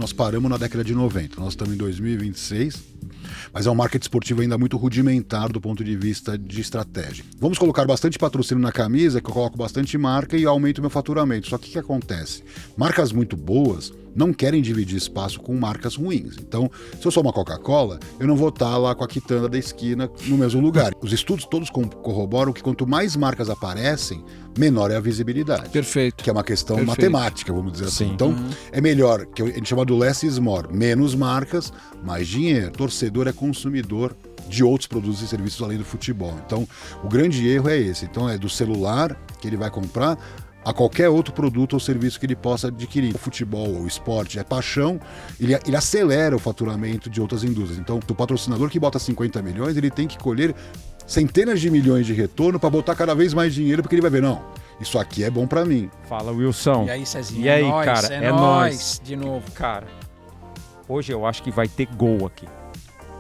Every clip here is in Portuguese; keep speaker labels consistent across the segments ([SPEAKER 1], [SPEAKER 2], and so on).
[SPEAKER 1] nós paramos na década de 90, nós estamos em 2026, mas é um marketing esportivo ainda muito rudimentar do ponto de vista de estratégia. Vamos colocar bastante patrocínio na camisa, que eu coloco bastante marca e aumento o meu faturamento. Só que o que acontece? Marcas muito boas não querem dividir espaço com marcas ruins. Então, se eu sou uma Coca-Cola, eu não vou estar lá com a quitanda da esquina no mesmo lugar. Os estudos todos corroboram que quanto mais marcas aparecem, menor é a visibilidade.
[SPEAKER 2] Perfeito.
[SPEAKER 1] Que é uma questão matemática, vamos dizer assim.
[SPEAKER 3] Sim.
[SPEAKER 1] Então, é melhor, que a gente chama do less is more, menos marcas, mais dinheiro. Torcedor é consumidor de outros produtos e serviços além do futebol. Então, o grande erro é esse. Então, é do celular que ele vai comprar a qualquer outro produto ou serviço que ele possa adquirir. O futebol ou o esporte é paixão, ele acelera o faturamento de outras indústrias. Então, o patrocinador que bota 50 milhões, ele tem que colher centenas de milhões de retorno para botar cada vez mais dinheiro, porque ele vai ver, não, isso aqui é bom para mim.
[SPEAKER 3] Fala, Wilson.
[SPEAKER 2] E aí, Cezinha?
[SPEAKER 3] E aí,
[SPEAKER 2] é nóis,
[SPEAKER 3] cara?
[SPEAKER 2] É nóis. De novo.
[SPEAKER 3] Cara, hoje eu acho que vai ter gol aqui.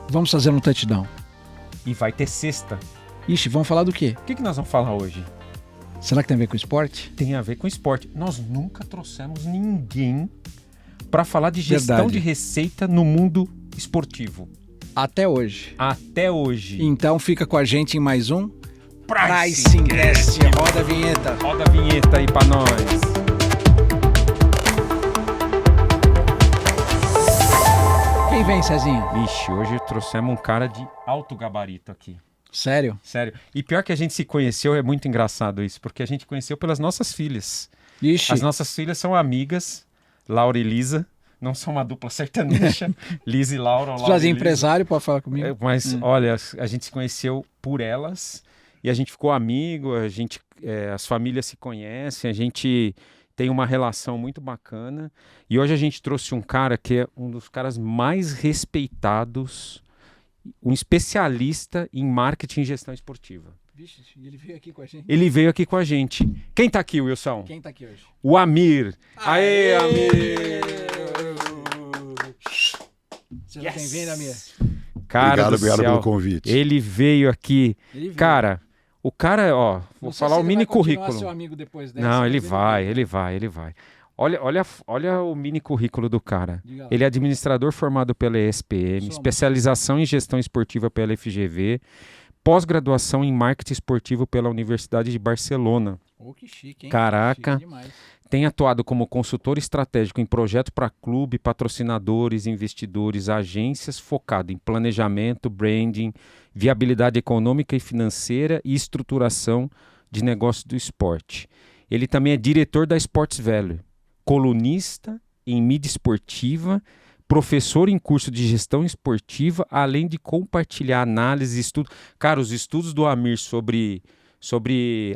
[SPEAKER 2] Vamos fazer um touchdown.
[SPEAKER 3] E vai ter sexta.
[SPEAKER 2] Ixi, vamos falar do quê?
[SPEAKER 3] O que nós vamos falar hoje?
[SPEAKER 2] Será que tem a ver com esporte?
[SPEAKER 3] Tem a ver com esporte. Nós nunca trouxemos ninguém para falar de gestão
[SPEAKER 2] Verdade.
[SPEAKER 3] de receita no mundo esportivo.
[SPEAKER 2] Até hoje.
[SPEAKER 3] Até hoje.
[SPEAKER 2] Então fica com a gente em mais um
[SPEAKER 3] Pricecast.
[SPEAKER 2] Roda a vinheta.
[SPEAKER 3] Roda a vinheta aí pra nós.
[SPEAKER 2] Quem vem, Cezinha?
[SPEAKER 3] Vixe, hoje trouxemos um cara de alto gabarito aqui.
[SPEAKER 2] Sério?
[SPEAKER 3] Sério. E pior que a gente se conheceu, é muito engraçado isso, porque a gente conheceu pelas nossas filhas.
[SPEAKER 2] Ixi.
[SPEAKER 3] As nossas filhas são amigas, Laura e Lisa. Não são uma dupla sertaneja, Lisa e Laura. Laura
[SPEAKER 2] Já é
[SPEAKER 3] e Lisa.
[SPEAKER 2] empresário, pode falar comigo?
[SPEAKER 3] Mas, olha, a gente se conheceu por elas e a gente ficou amigo, as famílias se conhecem, a gente tem uma relação muito bacana. E hoje a gente trouxe um cara que é um dos caras mais respeitados, um especialista em marketing e gestão esportiva.
[SPEAKER 2] Vixe, ele veio aqui com a gente.
[SPEAKER 3] Ele veio aqui com a gente. Quem tá aqui, Wilson?
[SPEAKER 2] Quem tá aqui hoje?
[SPEAKER 3] O Amir. Aê, Amir!
[SPEAKER 2] Seja bem-vindo, Amir.
[SPEAKER 3] Cara
[SPEAKER 1] Obrigado pelo convite.
[SPEAKER 3] Ele veio aqui.
[SPEAKER 2] Ele veio.
[SPEAKER 3] Cara, o cara, ó, vou
[SPEAKER 2] Não sei
[SPEAKER 3] falar
[SPEAKER 2] se
[SPEAKER 3] o
[SPEAKER 2] ele
[SPEAKER 3] mini
[SPEAKER 2] vai continuar
[SPEAKER 3] currículo.
[SPEAKER 2] seu amigo depois dessa,
[SPEAKER 3] Não,
[SPEAKER 2] mas
[SPEAKER 3] ele vai,
[SPEAKER 2] veio.
[SPEAKER 3] ele vai. Olha o mini currículo do cara.
[SPEAKER 2] Diga lá.
[SPEAKER 3] Ele é administrador formado pela ESPM,
[SPEAKER 2] Soma.
[SPEAKER 3] especialização em gestão esportiva pela FGV, pós-graduação em marketing esportivo pela Universidade de Barcelona.
[SPEAKER 2] Oh, que chique, hein?
[SPEAKER 3] Caraca.
[SPEAKER 2] Chique demais.
[SPEAKER 3] Tem atuado como consultor estratégico em projetos para clube, patrocinadores, investidores, agências, focado em planejamento, branding, viabilidade econômica e financeira e estruturação de negócios do esporte. Ele também é diretor da Sports Value, colunista em mídia esportiva, professor em curso de gestão esportiva, além de compartilhar análises e estudos. Cara, os estudos do Amir sobre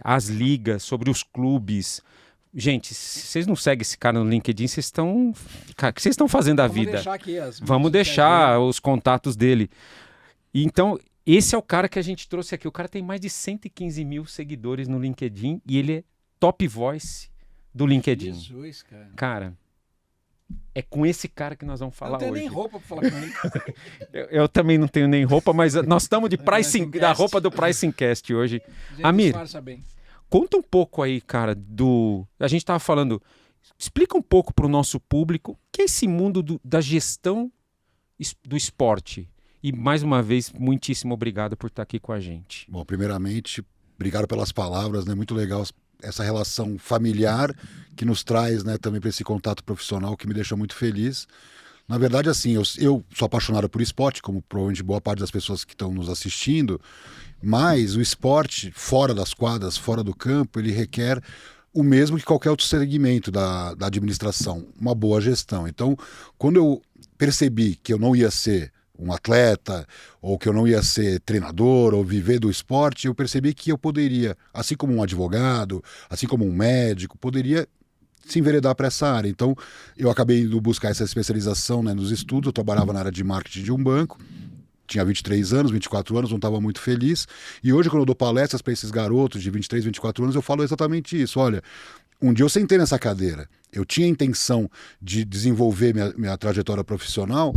[SPEAKER 3] as ligas, sobre os clubes. Gente, vocês não seguem esse cara no LinkedIn, vocês estão... Cara, o que vocês estão fazendo da vida?
[SPEAKER 2] Vamos deixar aqui as...
[SPEAKER 3] Vamos deixar os contatos dele. E então, esse é o cara que a gente trouxe aqui. O cara tem mais de 115 mil seguidores no LinkedIn e ele é top voice do LinkedIn.
[SPEAKER 2] Jesus, cara.
[SPEAKER 3] Cara, é com esse cara que nós vamos falar
[SPEAKER 2] Eu não tenho
[SPEAKER 3] hoje.
[SPEAKER 2] nem roupa pra falar comigo.
[SPEAKER 3] Eu também não tenho nem roupa, mas nós estamos de pricing, da roupa do Pricing Cast hoje.
[SPEAKER 2] Gente,
[SPEAKER 3] Amir,
[SPEAKER 2] disfarça bem.
[SPEAKER 3] conta um pouco aí, cara, a gente estava falando, explica um pouco para o nosso público o que é esse mundo da gestão do esporte. E, mais uma vez, muitíssimo obrigado por estar aqui com a gente.
[SPEAKER 1] Bom, primeiramente, obrigado pelas palavras, né? Muito legal essa relação familiar que nos traz, né, também para esse contato profissional que me deixa muito feliz. Na verdade, assim, eu sou apaixonado por esporte, como provavelmente boa parte das pessoas que estão nos assistindo, mas o esporte, fora das quadras, fora do campo, ele requer o mesmo que qualquer outro segmento da administração, uma boa gestão. Então, quando eu percebi que eu não ia ser um atleta, ou que eu não ia ser treinador, ou viver do esporte, eu percebi que eu poderia, assim como um advogado, assim como um médico, poderia se enveredar para essa área. Então, eu acabei indo buscar essa especialização, né, nos estudos. Eu trabalhava na área de marketing de um banco, tinha 23 anos, 24 anos, não estava muito feliz. E hoje, quando eu dou palestras para esses garotos de 23, 24 anos, eu falo exatamente isso. Olha, um dia eu sentei nessa cadeira, eu tinha a intenção de desenvolver minha trajetória profissional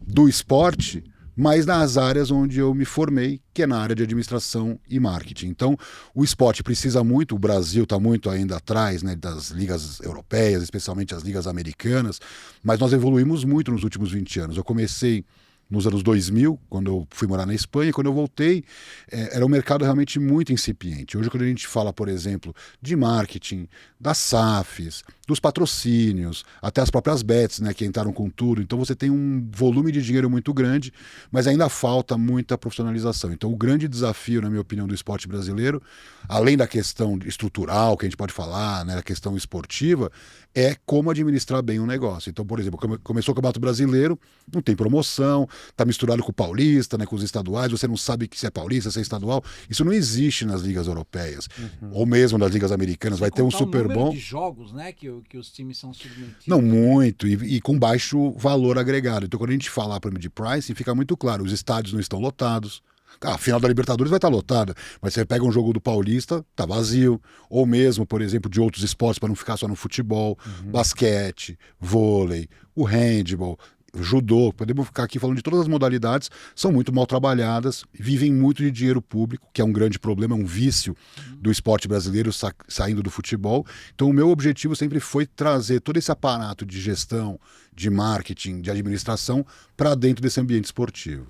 [SPEAKER 1] do esporte mas nas áreas onde eu me formei, que é na área de administração e marketing. Então, o esporte precisa muito, o Brasil está muito ainda atrás, né, das ligas europeias, especialmente as ligas americanas, mas nós evoluímos muito nos últimos 20 anos. Eu comecei nos anos 2000, quando eu fui morar na Espanha, e quando eu voltei, era um mercado realmente muito incipiente. Hoje, quando a gente fala, por exemplo, de marketing, das SAFs, dos patrocínios, até as próprias bets, né, que entraram com tudo, então você tem um volume de dinheiro muito grande, mas ainda falta muita profissionalização. Então, o grande desafio, na minha opinião, do esporte brasileiro, além da questão estrutural, que a gente pode falar, né, da questão esportiva, é como administrar bem um negócio. Então, por exemplo, começou o Campeonato Brasileiro, não tem promoção, está misturado com o paulista, né, com os estaduais, você não sabe se é paulista, se é estadual. Isso não existe nas ligas europeias, ou mesmo nas ligas americanas. Vai ter um Super
[SPEAKER 2] número
[SPEAKER 1] Bowl.
[SPEAKER 2] de jogos, né, que os times são submetidos.
[SPEAKER 1] Não, muito, e com baixo valor agregado. Então, quando a gente falar, por exemplo, de pricing, fica muito claro, os estádios não estão lotados. A final da Libertadores vai estar lotada, mas você pega um jogo do Paulista, tá vazio. Ou mesmo, por exemplo, de outros esportes, para não ficar só no futebol, basquete, vôlei, o handball, judô, podemos ficar aqui falando de todas as modalidades, são muito mal trabalhadas, vivem muito de dinheiro público, que é um grande problema, é um vício do esporte brasileiro saindo do futebol. Então o meu objetivo sempre foi trazer todo esse aparato de gestão, de marketing, de administração para dentro desse ambiente esportivo.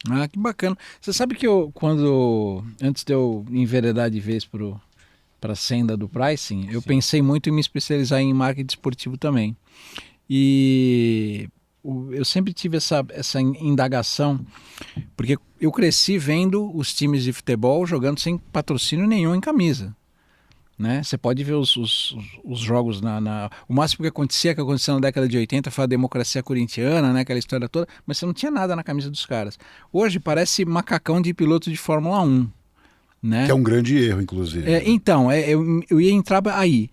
[SPEAKER 2] Ah, que bacana. Você sabe que antes de eu enveredar de vez para a senda do pricing, eu pensei muito em me especializar em marketing esportivo também. E eu sempre tive essa indagação, porque eu cresci vendo os times de futebol jogando sem patrocínio nenhum em camisa. Né? Você pode ver os jogos o máximo que aconteceu na década de 80 foi a democracia corintiana, né? Aquela história toda, mas você não tinha nada na camisa dos caras. Hoje parece macacão de piloto de Fórmula 1. Né?
[SPEAKER 1] Que é um grande erro, inclusive.
[SPEAKER 2] Então, eu ia entrar aí.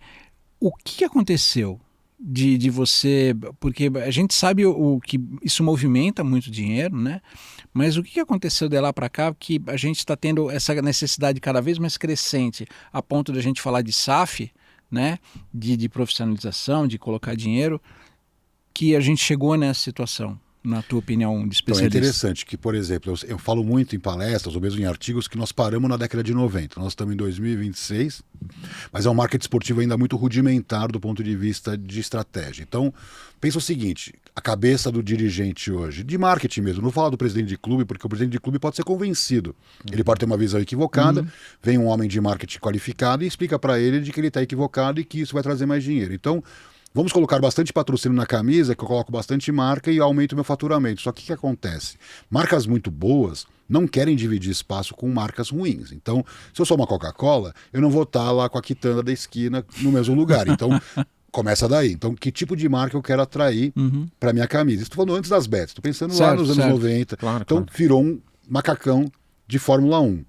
[SPEAKER 2] O que aconteceu de você... Porque a gente sabe o que isso movimenta muito dinheiro, né? Mas o que aconteceu de lá para cá que a gente está tendo essa necessidade cada vez mais crescente a ponto de a gente falar de SAF, né? De profissionalização, de colocar dinheiro, que a gente chegou nessa situação, na tua opinião de especialista?
[SPEAKER 1] Então é interessante que, por exemplo, eu falo muito em palestras ou mesmo em artigos que nós paramos na década de 90. Nós estamos em 2026, mas é um marketing esportivo ainda muito rudimentar do ponto de vista de estratégia. Então, pensa o seguinte, a cabeça do dirigente hoje, de marketing mesmo, não falo do presidente de clube, porque o presidente de clube pode ser convencido. Ele pode ter uma visão equivocada, vem um homem de marketing qualificado e explica para ele de que ele está equivocado e que isso vai trazer mais dinheiro. Então, vamos colocar bastante patrocínio na camisa, que eu coloco bastante marca e aumento o meu faturamento. Só que o que acontece? Marcas muito boas não querem dividir espaço com marcas ruins. Então, se eu sou uma Coca-Cola, eu não vou estar lá com a quitanda da esquina no mesmo lugar. Então, começa daí. Então, que tipo de marca eu quero atrair para minha camisa? Estou falando antes das bets, estou pensando lá nos anos 90.
[SPEAKER 3] Claro,
[SPEAKER 1] então, virou um macacão de Fórmula 1. O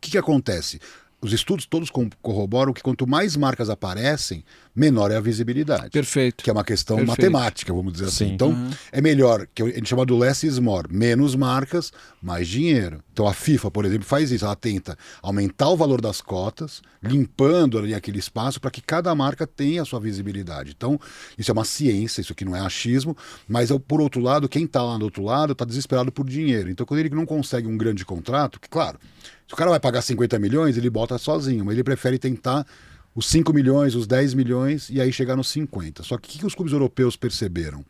[SPEAKER 1] que acontece? Os estudos todos corroboram que quanto mais marcas aparecem, menor é a visibilidade.
[SPEAKER 2] Perfeito.
[SPEAKER 1] Que é uma questão
[SPEAKER 2] Perfeito.
[SPEAKER 1] matemática, vamos dizer assim.
[SPEAKER 3] Sim.
[SPEAKER 1] Então, é melhor, que a gente chama do less is more, menos marcas, mais dinheiro. Então, a FIFA, por exemplo, faz isso. Ela tenta aumentar o valor das cotas, limpando ali aquele espaço para que cada marca tenha a sua visibilidade. Então, isso é uma ciência, isso aqui não é achismo, mas, por outro lado, quem está lá do outro lado está desesperado por dinheiro. Então, quando ele não consegue um grande contrato, que, claro, se o cara vai pagar 50 milhões, ele bota sozinho, mas ele prefere tentar os 5 milhões, os 10 milhões e aí chegar nos 50. Só que o que os clubes europeus perceberam?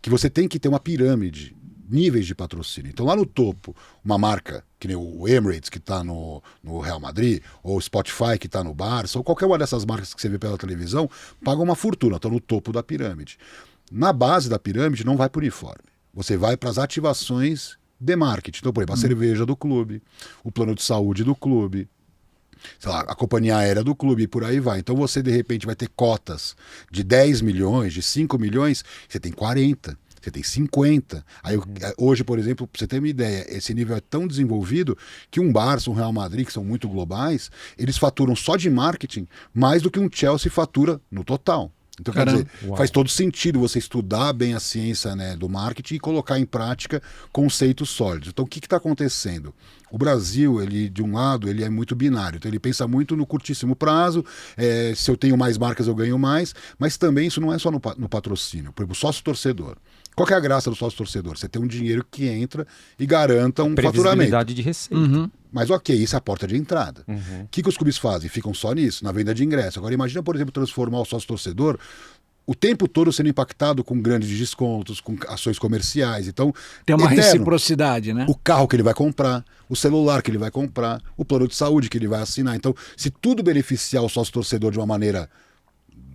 [SPEAKER 1] Que você tem que ter uma pirâmide, níveis de patrocínio. Então lá no topo, uma marca, que nem o Emirates, que está no Real Madrid, ou o Spotify, que está no Barça, ou qualquer uma dessas marcas que você vê pela televisão, paga uma fortuna, estão no topo da pirâmide. Na base da pirâmide não vai por uniforme. Você vai para as ativações de marketing. Então, por exemplo, a cerveja do clube, o plano de saúde do clube, sei lá, a companhia aérea do clube e por aí vai. Então você, de repente, vai ter cotas de 10 milhões, de 5 milhões, você tem 40, você tem 50. Aí, hoje, por exemplo, para você ter uma ideia, esse nível é tão desenvolvido que um Barça, um Real Madrid, que são muito globais, eles faturam só de marketing mais do que um Chelsea fatura no total. Então,
[SPEAKER 2] Caramba.
[SPEAKER 1] quer dizer, faz todo sentido você estudar bem a ciência, né, do marketing e colocar em prática conceitos sólidos. Então, o que está acontecendo? O Brasil, ele, de um lado, ele é muito binário. Então, ele pensa muito no curtíssimo prazo, se eu tenho mais marcas, eu ganho mais, mas também isso não é só no patrocínio. Por exemplo, sócio-torcedor. Qual que é a graça do sócio torcedor? Você tem um dinheiro que entra e garanta um faturamento.
[SPEAKER 3] Previsibilidade de receita.
[SPEAKER 1] Mas ok, isso é a porta de entrada. O que os clubes fazem? Ficam só nisso, na venda de ingresso. Agora imagina, por exemplo, transformar o sócio torcedor o tempo todo sendo impactado com grandes descontos, com ações comerciais. Então,
[SPEAKER 2] tem uma
[SPEAKER 1] eterno,
[SPEAKER 2] reciprocidade, né?
[SPEAKER 1] o carro que ele vai comprar, o celular que ele vai comprar, o plano de saúde que ele vai assinar. Então, se tudo beneficiar o sócio torcedor de uma maneira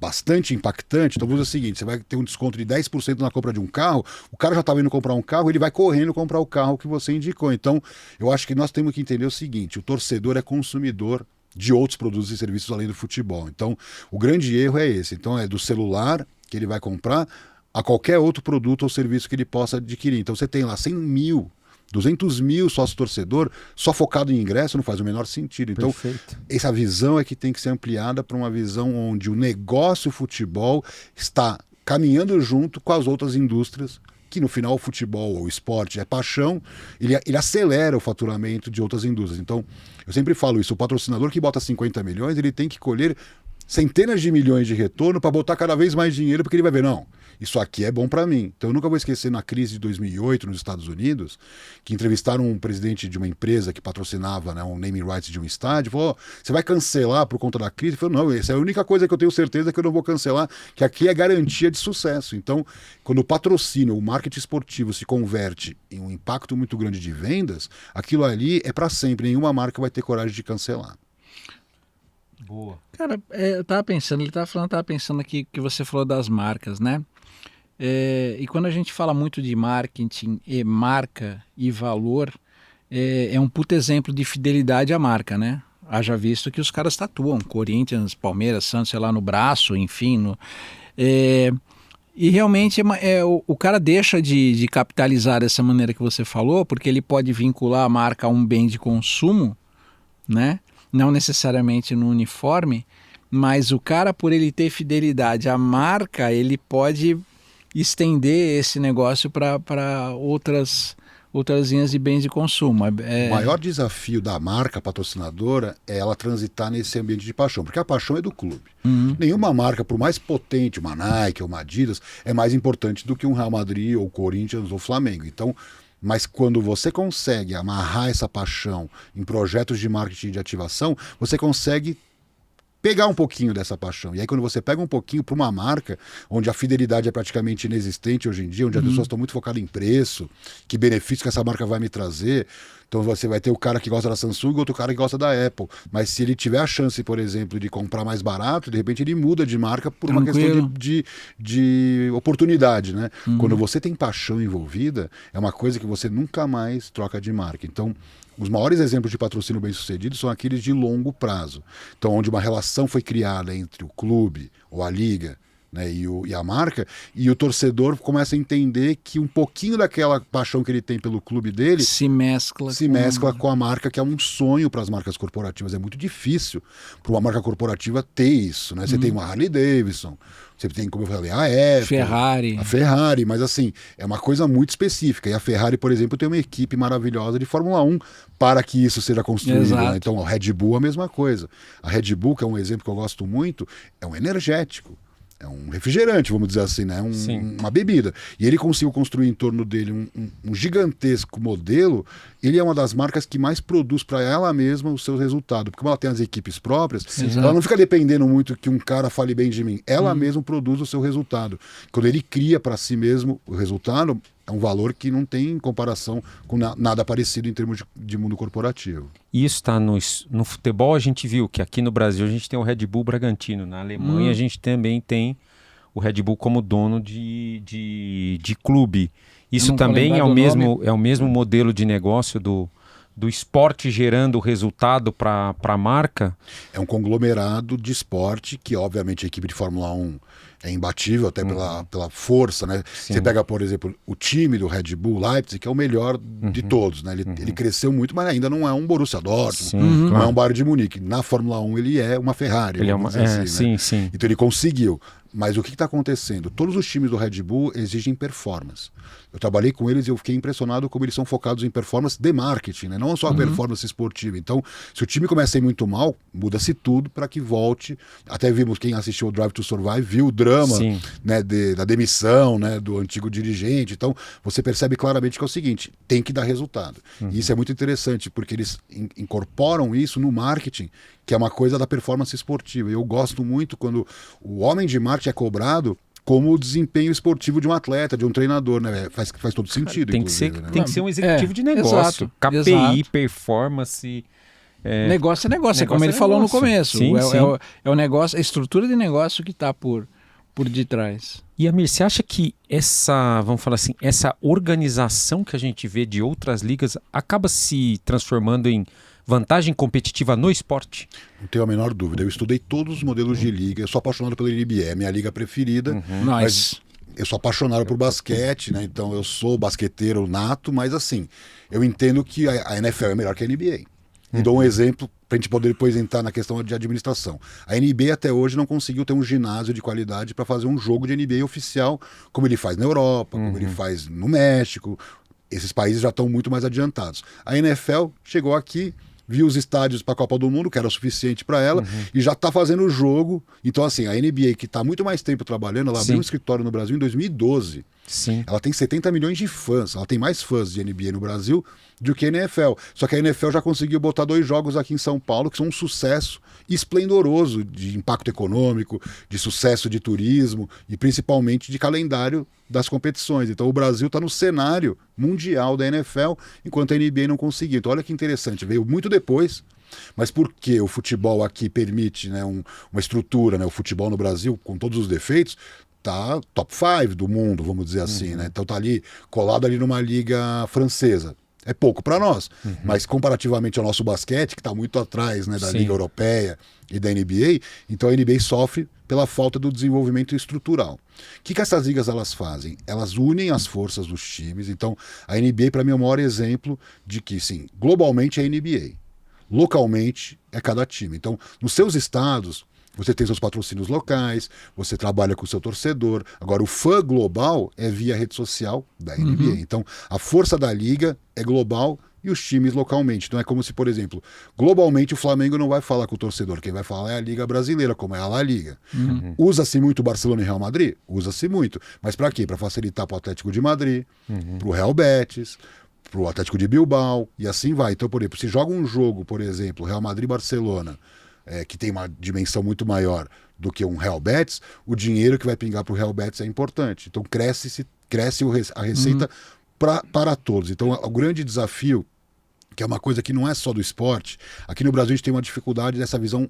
[SPEAKER 1] bastante impactante, então vamos dizer o seguinte, você vai ter um desconto de 10% na compra de um carro, o cara já estava indo comprar um carro, ele vai correndo comprar o carro que você indicou. Então, eu acho que nós temos que entender o seguinte, o torcedor é consumidor de outros produtos e serviços além do futebol. Então, o grande erro é esse. Então, é do celular que ele vai comprar a qualquer outro produto ou serviço que ele possa adquirir. Então, você tem lá 100 mil, 200 mil sócio-torcedor só focado em ingresso, não faz o menor sentido. Então, essa visão é que tem que ser ampliada para uma visão onde o negócio futebol está caminhando junto com as outras indústrias, que no final o futebol ou o esporte é paixão, ele acelera o faturamento de outras indústrias. Então, eu sempre falo isso, o patrocinador que bota 50 milhões, ele tem que colher centenas de milhões de retorno para botar cada vez mais dinheiro, porque ele vai ver, não, isso aqui é bom para mim. Então eu nunca vou esquecer na crise de 2008 nos Estados Unidos, que entrevistaram um presidente de uma empresa que patrocinava, né, um naming rights de um estádio, falou, você vai cancelar por conta da crise? Ele falou, não, essa é a única coisa que eu tenho certeza que eu não vou cancelar, que aqui é garantia de sucesso. Então, quando o patrocínio, o marketing esportivo se converte em um impacto muito grande de vendas, aquilo ali é para sempre, nenhuma marca vai ter coragem de cancelar.
[SPEAKER 2] Boa. Cara, eu tava pensando, tava pensando aqui que você falou das marcas, né? E quando a gente fala muito de marketing e marca e valor, é um puto exemplo de fidelidade à marca, né? Haja visto que os caras tatuam Corinthians, Palmeiras, Santos, sei lá, no braço, enfim. E realmente o cara deixa de capitalizar dessa maneira que você falou, porque ele pode vincular a marca a um bem de consumo, né? Não necessariamente no uniforme, mas o cara, por ele ter fidelidade à marca, ele pode estender esse negócio para outras linhas de bens de consumo.
[SPEAKER 1] O maior desafio da marca patrocinadora é ela transitar nesse ambiente de paixão, porque a paixão é do clube. Nenhuma marca, por mais potente, uma Nike ou uma Adidas, é mais importante do que um Real Madrid ou Corinthians ou Flamengo. Então, mas quando você consegue amarrar essa paixão em projetos de marketing e de ativação, você consegue pegar um pouquinho dessa paixão. E aí quando você pega um pouquinho para uma marca, onde a fidelidade é praticamente inexistente hoje em dia, onde as pessoas estão muito focadas em preço, que benefício que essa marca vai me trazer. Então você vai ter o cara que gosta da Samsung e outro cara que gosta da Apple. Mas se ele tiver a chance, por exemplo, de comprar mais barato, de repente ele muda de marca por uma questão de oportunidade, né? Quando você tem paixão envolvida, é uma coisa que você nunca mais troca de marca. Então, os maiores exemplos de patrocínio bem-sucedido são aqueles de longo prazo. Então, onde uma relação foi criada entre o clube ou a liga, né, e a marca, e o torcedor começa a entender que um pouquinho daquela paixão que ele tem pelo clube dele
[SPEAKER 2] se mescla
[SPEAKER 1] com a marca, que é um sonho para as marcas corporativas. É muito difícil para uma marca corporativa ter isso, né? Você tem uma Harley Davidson, você tem, como eu falei, a Apple, a Ferrari, mas assim, é uma coisa muito específica. E a Ferrari, por exemplo, tem uma equipe maravilhosa de Fórmula 1 para que isso seja construído, né? Então, a Red Bull é a mesma coisa. A Red Bull, que é um exemplo que eu gosto muito, é um energético. É um refrigerante, vamos dizer assim, né? Uma bebida. E ele conseguiu construir em torno dele um gigantesco modelo. Ele é uma das marcas que mais produz para ela mesma o seu resultado. Porque como ela tem as equipes próprias, ela não fica dependendo muito que um cara fale bem de mim. Ela mesma produz o seu resultado. Quando ele cria para si mesmo o resultado, é um valor que não tem comparação com nada parecido em termos de mundo corporativo.
[SPEAKER 3] Isso está no futebol, a gente viu que aqui no Brasil a gente tem o Red Bull Bragantino. Na Alemanha a gente também tem o Red Bull como dono de clube. Isso também é o mesmo modelo de negócio do esporte gerando resultado para a marca?
[SPEAKER 1] É um conglomerado de esporte que, obviamente, a equipe de Fórmula 1 é imbatível, até pela força, né? Sim. Você pega, por exemplo, o time do Red Bull Leipzig, que é o melhor de todos, né? Ele cresceu muito, mas ainda não é um Borussia Dortmund, não é um Bayern de Munique. Na Fórmula 1 ele é uma Ferrari,
[SPEAKER 3] ele é uma,
[SPEAKER 1] assim, né?
[SPEAKER 3] Sim.
[SPEAKER 1] Então ele conseguiu. Mas o que está acontecendo? Todos os times do Red Bull exigem performance. Eu trabalhei com eles e eu fiquei impressionado como eles são focados em performance de marketing, né? Não só a performance esportiva. Então, se o time começa a ir muito mal, muda-se tudo para que volte. Até vimos, quem assistiu o Drive to Survive, viu o drama, né, da demissão, né, do antigo dirigente. Então, você percebe claramente que é o seguinte, tem que dar resultado. E isso é muito interessante, porque eles incorporam isso no marketing, que é uma coisa da performance esportiva. E eu gosto muito quando o homem de marketing é cobrado como o desempenho esportivo de um atleta, de um treinador, né? Faz todo sentido.
[SPEAKER 3] Tem que ser,
[SPEAKER 1] né?
[SPEAKER 3] tem que ser um executivo de negócio.
[SPEAKER 2] Exato,
[SPEAKER 3] KPI,
[SPEAKER 2] exato.
[SPEAKER 3] performance.
[SPEAKER 2] Negócio é negócio, é como ele
[SPEAKER 3] Negócio é
[SPEAKER 2] falou no
[SPEAKER 3] negócio.
[SPEAKER 2] começo.
[SPEAKER 3] Sim, sim.
[SPEAKER 2] É o negócio, a estrutura de negócio que está por detrás.
[SPEAKER 3] E Amir, você acha que vamos falar assim, essa organização que a gente vê de outras ligas acaba se transformando em vantagem competitiva no esporte?
[SPEAKER 1] Não tenho a menor dúvida. Eu estudei todos os modelos de liga. Eu sou apaixonado pela NBA, é a minha liga preferida. Mas eu sou apaixonado por basquete, né? Então eu sou basqueteiro nato, mas assim, eu entendo que a NFL é melhor que a NBA. E dou um exemplo para a gente poder depois entrar na questão de administração. A NBA até hoje não conseguiu ter um ginásio de qualidade para fazer um jogo de NBA oficial, como ele faz na Europa, como ele faz no México. Esses países já estão muito mais adiantados. A NFL chegou aqui, viu os estádios para a Copa do Mundo, que era o suficiente para ela, e já está fazendo o jogo. Então, assim, a NBA, que está muito mais tempo trabalhando, ela abriu um escritório no Brasil em 2012.
[SPEAKER 3] Sim.
[SPEAKER 1] Ela tem 70 milhões de fãs. Ela tem mais fãs de NBA no Brasil do que a NFL. Só que a NFL já conseguiu botar 2 jogos aqui em São Paulo que são um sucesso esplendoroso de impacto econômico, de sucesso de turismo e principalmente de calendário das competições. Então o Brasil está no cenário mundial da NFL, enquanto a NBA não conseguiu. Então olha que interessante, veio muito depois. Mas por que o futebol aqui permite, né, uma estrutura, né, o futebol no Brasil, com todos os defeitos, tá top 5 do mundo, vamos dizer assim, né? Então tá ali, colado ali numa liga francesa. É pouco para nós, mas comparativamente ao nosso basquete, que está muito atrás, né, da Liga Europeia e da NBA, então a NBA sofre pela falta do desenvolvimento estrutural. O que essas ligas elas fazem? Elas unem as forças dos times. Então a NBA, para mim, é o maior exemplo de que, sim, globalmente é a NBA. Localmente é cada time. Então, nos seus estados, você tem seus patrocínios locais, você trabalha com o seu torcedor. Agora, o fã global é via rede social da NBA. Então, a força da liga é global e os times localmente. Então, é como se, por exemplo, globalmente o Flamengo não vai falar com o torcedor. Quem vai falar é a Liga Brasileira, como é a La Liga. Usa-se muito o Barcelona e Real Madrid? Usa-se muito. Mas para quê? Para facilitar para o Atlético de Madrid, para o Real Betis, para o Atlético de Bilbao, e assim vai. Então, por exemplo, se joga um jogo, por exemplo, Real Madrid e Barcelona, que tem uma dimensão muito maior do que um Real Betis, o dinheiro que vai pingar para o Real Betis é importante. Então cresce a receita para todos. Então o grande desafio, que é uma coisa que não é só do esporte, aqui no Brasil a gente tem uma dificuldade dessa visão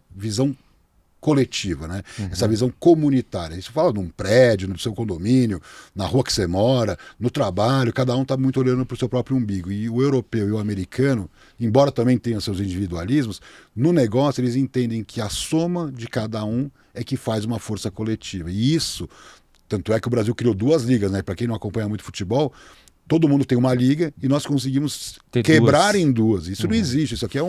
[SPEAKER 1] coletiva, né? Essa visão comunitária. Isso fala num prédio, no seu condomínio, na rua que você mora, no trabalho, cada um está muito olhando para o seu próprio umbigo. E o europeu e o americano, embora também tenham seus individualismos, no negócio eles entendem que a soma de cada um é que faz uma força coletiva. E isso, tanto é que o Brasil criou 2 ligas, né? Para quem não acompanha muito futebol, todo mundo tem uma liga e nós conseguimos quebrar em 2. Isso não existe. Isso aqui é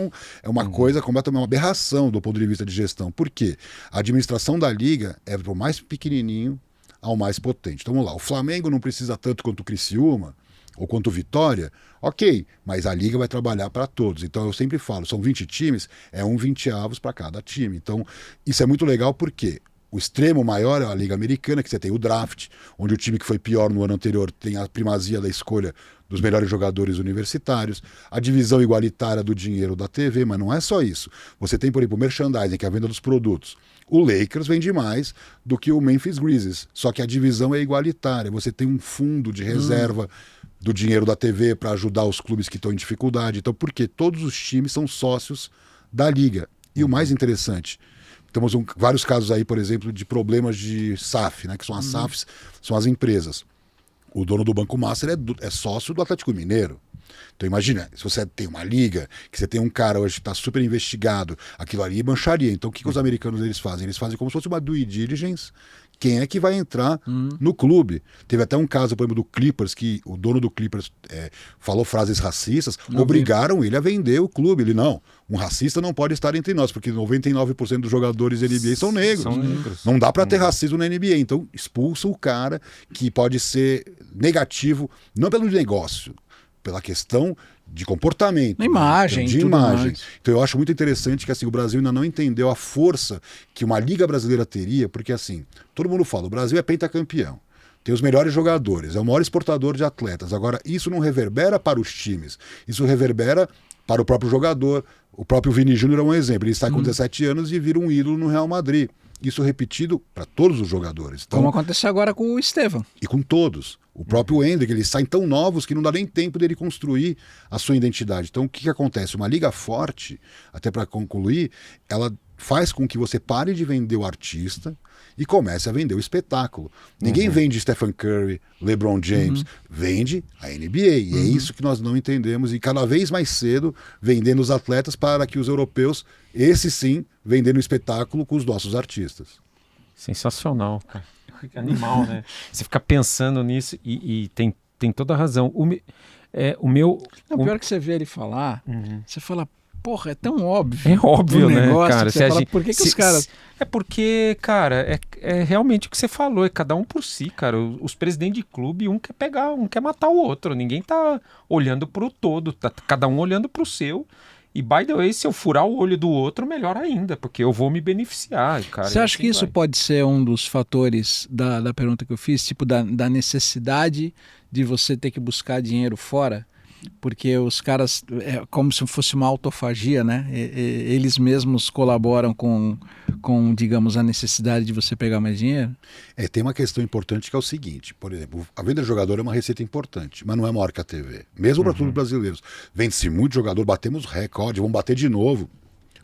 [SPEAKER 1] uma coisa completamente uma aberração do ponto de vista de gestão. Por quê? A administração da liga é do mais pequenininho ao mais potente. Então vamos lá. O Flamengo não precisa tanto quanto o Criciúma ou quanto o Vitória. Ok, mas a liga vai trabalhar para todos. Então eu sempre falo, são 20 times, é 1/20 para cada time. Então isso é muito legal porque o extremo maior é a Liga Americana, que você tem o draft, onde o time que foi pior no ano anterior tem a primazia da escolha dos melhores jogadores universitários, a divisão igualitária do dinheiro da TV, mas não é só isso. Você tem, por exemplo, o merchandising, que é a venda dos produtos. O Lakers vende mais do que o Memphis Grizzlies, só que a divisão é igualitária. Você tem um fundo de reserva do dinheiro da TV para ajudar os clubes que estão em dificuldade. Então, porque todos os times são sócios da liga. E o mais interessante, temos vários casos aí, por exemplo, de problemas de SAF, né, que são as SAFs, são as empresas. O dono do Banco Master é sócio do Atlético Mineiro. Então imagina, se você tem uma liga, que você tem um cara hoje que está super investigado, aquilo ali mancharia. Então o que os americanos eles fazem? Eles fazem como se fosse uma due diligence, quem é que vai entrar no clube. Teve até um caso, por exemplo, do Clippers, que o dono do Clippers falou frases racistas, obrigaram ele a vender o clube. Ele, não, um racista não pode estar entre nós, porque 99% dos jogadores da NBA são negros. Não dá para ter racismo na NBA. Então, expulsa o cara, que pode ser negativo, não pelo negócio, pela questão de comportamento,
[SPEAKER 2] imagem,
[SPEAKER 1] de imagem. Então eu acho muito interessante que assim, o Brasil ainda não entendeu a força que uma liga brasileira teria, porque assim, todo mundo fala, o Brasil é pentacampeão, tem os melhores jogadores, é o maior exportador de atletas. Agora, isso não reverbera para os times, isso reverbera para o próprio jogador. O próprio Vini Júnior é um exemplo, ele está com 17 anos e vira um ídolo no Real Madrid. Isso repetido para todos os jogadores. Então,
[SPEAKER 2] como aconteceu agora com o Estevão.
[SPEAKER 1] E com todos. O próprio Endrick, eles saem tão novos que não dá nem tempo dele construir a sua identidade. Então, o que acontece? Uma liga forte, até para concluir, ela faz com que você pare de vender o artista e comece a vender o espetáculo. Ninguém vende Stephen Curry, LeBron James, vende a NBA. E é isso que nós não entendemos. E cada vez mais cedo, vendendo os atletas para que os europeus, esses sim, vendendo o espetáculo com os nossos artistas.
[SPEAKER 3] Sensacional, cara. Que animal, né? Você fica pensando nisso e tem toda a razão. O meu...
[SPEAKER 2] Não, pior que você vê ele falar, você fala, porra, é tão óbvio.
[SPEAKER 3] É óbvio, né, cara?
[SPEAKER 2] Você fala, por que os caras...
[SPEAKER 3] É porque, cara, é realmente o que você falou, é cada um por si, cara. Os presidentes de clube, um quer pegar, um quer matar o outro. Ninguém tá olhando pro todo, tá cada um olhando pro seu. E, by the way, se eu furar o olho do outro, melhor ainda, porque eu vou me beneficiar, cara.
[SPEAKER 2] Você acha que isso pode ser um dos fatores da pergunta que eu fiz, tipo da necessidade de você ter que buscar dinheiro fora? Porque os caras, é como se fosse uma autofagia, né? Eles mesmos colaboram com, digamos, a necessidade de você pegar mais dinheiro?
[SPEAKER 1] Tem uma questão importante que é o seguinte, por exemplo, a venda de jogador é uma receita importante, mas não é maior que a TV. Mesmo para todos os brasileiros. Vende-se muito jogador, batemos recorde, vamos bater de novo,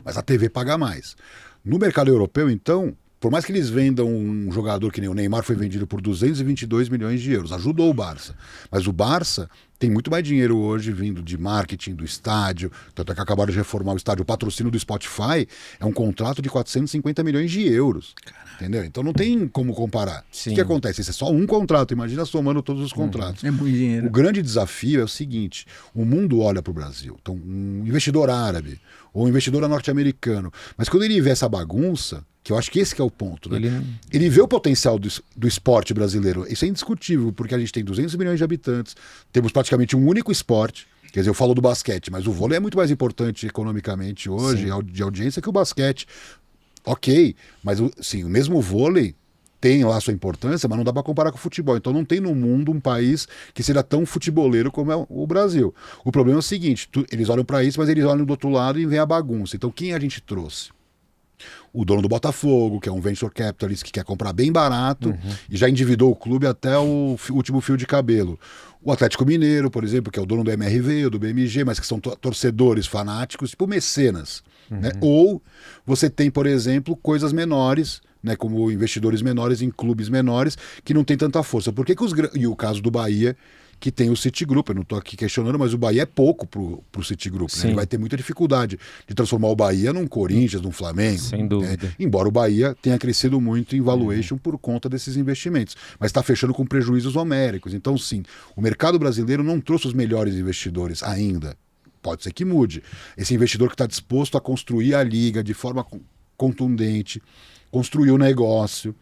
[SPEAKER 1] mas a TV paga mais. No mercado europeu, então, por mais que eles vendam um jogador que nem o Neymar, foi vendido por 222 milhões de euros, ajudou o Barça. Mas o Barça tem muito mais dinheiro hoje vindo de marketing do estádio, tanto é que acabaram de reformar o estádio. O patrocínio do Spotify é um contrato de 450 milhões de euros. Entendeu? Então não tem como comparar.
[SPEAKER 3] Sim.
[SPEAKER 1] O que acontece? Esse é só um contrato, imagina somando todos os contratos.
[SPEAKER 2] É muito dinheiro.
[SPEAKER 1] O grande desafio é o seguinte, o mundo olha para o Brasil, então um investidor árabe ou um investidor norte-americano, mas quando ele vê essa bagunça, que eu acho que esse que é o ponto, né? Ele vê o potencial do esporte brasileiro, isso é indiscutível, porque a gente tem 200 milhões de habitantes, temos praticamente um único esporte. Quer dizer, eu falo do basquete, mas o vôlei é muito mais importante economicamente hoje, de audiência, que o basquete. Ok, mas sim, o mesmo vôlei tem lá a sua importância, mas não dá para comparar com o futebol. Então não tem no mundo um país que seja tão futeboleiro como é o Brasil. O problema é o seguinte, eles olham para isso, mas eles olham do outro lado e vem a bagunça. Então quem a gente trouxe? O dono do Botafogo, que é um venture capitalist que quer comprar bem barato e já endividou o clube até o último fio de cabelo. O Atlético Mineiro, por exemplo, que é o dono do MRV ou do BMG, mas que são torcedores fanáticos, tipo mecenas. Né? Ou você tem, por exemplo, coisas menores, né, como investidores menores em clubes menores, que não tem tanta força. Por que e o caso do Bahia, que tem o Citigroup, eu não estou aqui questionando, mas o Bahia é pouco pro Citigroup, né? Ele vai ter muita dificuldade de transformar o Bahia num Corinthians, num Flamengo.
[SPEAKER 3] Sem dúvida.
[SPEAKER 1] Né? Embora o Bahia tenha crescido muito em valuation por conta desses investimentos, mas está fechando com prejuízos homéricos. Então, sim, o mercado brasileiro não trouxe os melhores investidores ainda. Pode ser que mude. Esse investidor que está disposto a construir a liga de forma contundente, construir o negócio,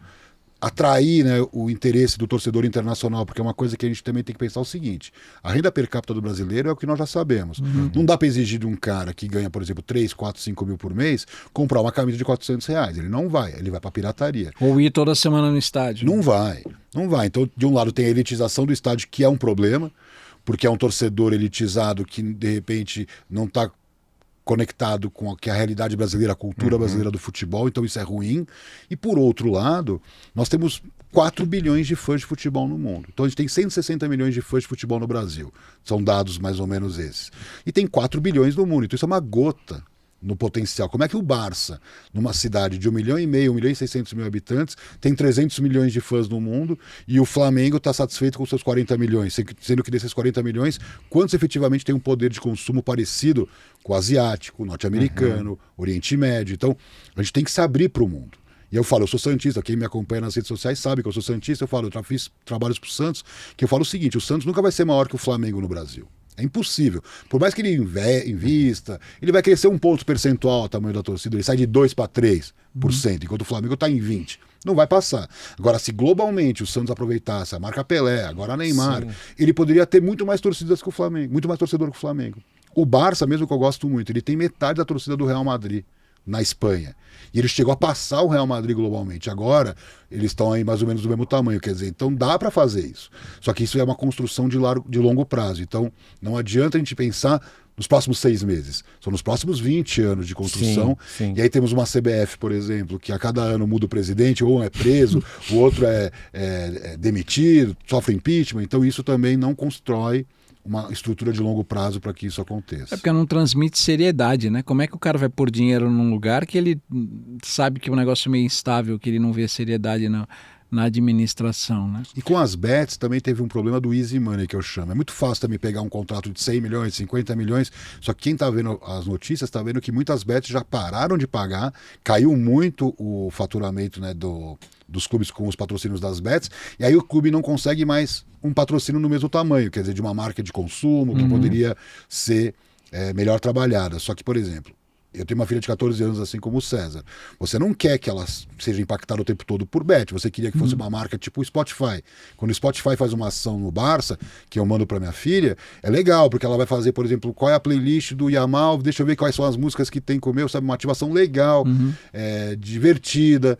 [SPEAKER 1] atrair, né, o interesse do torcedor internacional, porque é uma coisa que a gente também tem que pensar o seguinte, a renda per capita do brasileiro é o que nós já sabemos. Não dá para exigir de um cara que ganha, por exemplo, 3, 4, 5 mil por mês, comprar uma camisa de R$400. Ele não vai, ele vai para pirataria.
[SPEAKER 2] Ou ir toda semana no estádio.
[SPEAKER 1] Não vai. Então, de um lado tem a elitização do estádio, que é um problema, porque é um torcedor elitizado que, de repente, não está conectado com a realidade brasileira, a cultura brasileira do futebol, então isso é ruim. E por outro lado, nós temos 4 bilhões de fãs de futebol no mundo. Então a gente tem 160 milhões de fãs de futebol no Brasil. São dados mais ou menos esses. E tem 4 bilhões no mundo. Então isso é uma gota no potencial. Como é que o Barça, numa cidade de 1,5 milhão, 1 milhão e 600 mil habitantes, tem 300 milhões de fãs no mundo e o Flamengo está satisfeito com seus 40 milhões, sendo que desses 40 milhões, quantos efetivamente têm um poder de consumo parecido com o asiático, norte-americano, Oriente Médio? Então, a gente tem que se abrir para o mundo. E eu falo, eu sou santista, quem me acompanha nas redes sociais sabe que eu sou santista, eu falo, eu fiz trabalhos pro Santos, que eu falo o seguinte, o Santos nunca vai ser maior que o Flamengo no Brasil. É impossível. Por mais que ele invista, ele vai crescer um ponto percentual o tamanho da torcida, ele sai de 2 para 3%, enquanto o Flamengo está em 20%. Não vai passar. Agora, se globalmente o Santos aproveitasse a marca Pelé, agora a Neymar, ele poderia ter muito mais torcidas que o Flamengo, muito mais torcedor que o Flamengo. O Barça, mesmo que eu gosto muito, ele tem metade da torcida do Real Madrid na Espanha. E ele chegou a passar o Real Madrid globalmente. Agora, eles estão aí mais ou menos do mesmo tamanho. Quer dizer, então dá para fazer isso. Só que isso é uma construção de longo prazo. Então, não adianta a gente pensar nos próximos 6 meses. São nos próximos 20 anos de construção.
[SPEAKER 3] Sim.
[SPEAKER 1] E aí temos uma CBF, por exemplo, que a cada ano muda o presidente, ou é preso, o outro é demitido, sofre impeachment. Então, isso também não constrói uma estrutura de longo prazo para que isso aconteça.
[SPEAKER 2] É porque não transmite seriedade, né? Como é que o cara vai pôr dinheiro num lugar que ele sabe que é um negócio meio instável, que ele não vê seriedade na administração, né?
[SPEAKER 1] E com as bets também teve um problema do easy money, que eu chamo. É muito fácil também pegar um contrato de 100 milhões, 50 milhões, só que quem está vendo as notícias está vendo que muitas bets já pararam de pagar, caiu muito o faturamento, né, dos clubes com os patrocínios das bets, e aí o clube não consegue mais um patrocínio no mesmo tamanho, quer dizer, de uma marca de consumo que poderia ser melhor trabalhada. Só que, por exemplo, eu tenho uma filha de 14 anos, assim como o César. Você não quer que ela seja impactada o tempo todo por bet. Você queria que fosse uma marca tipo o Spotify. Quando o Spotify faz uma ação no Barça, que eu mando para minha filha, é legal, porque ela vai fazer, por exemplo, qual é a playlist do Yamal, deixa eu ver quais são as músicas que tem com o meu, sabe? Uma ativação legal, divertida,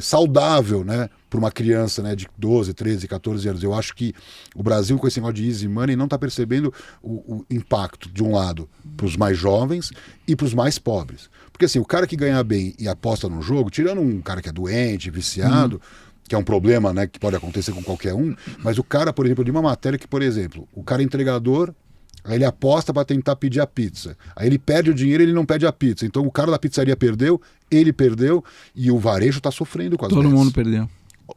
[SPEAKER 1] saudável, né? Para uma criança, né, de 12, 13, 14 anos. Eu acho que o Brasil, com esse negócio de easy money, não está percebendo o impacto, de um lado, para os mais jovens e para os mais pobres. Porque assim, o cara que ganha bem e aposta no jogo, tirando um cara que é doente, viciado, que é um problema, né, que pode acontecer com qualquer um, mas o cara, por exemplo, de uma matéria que, por exemplo, o cara é entregador, aí ele aposta para tentar pedir a pizza. Aí ele perde o dinheiro e ele não pede a pizza. Então o cara da pizzaria perdeu, ele perdeu e o varejo está sofrendo com as bets.
[SPEAKER 2] Todo mundo perdeu.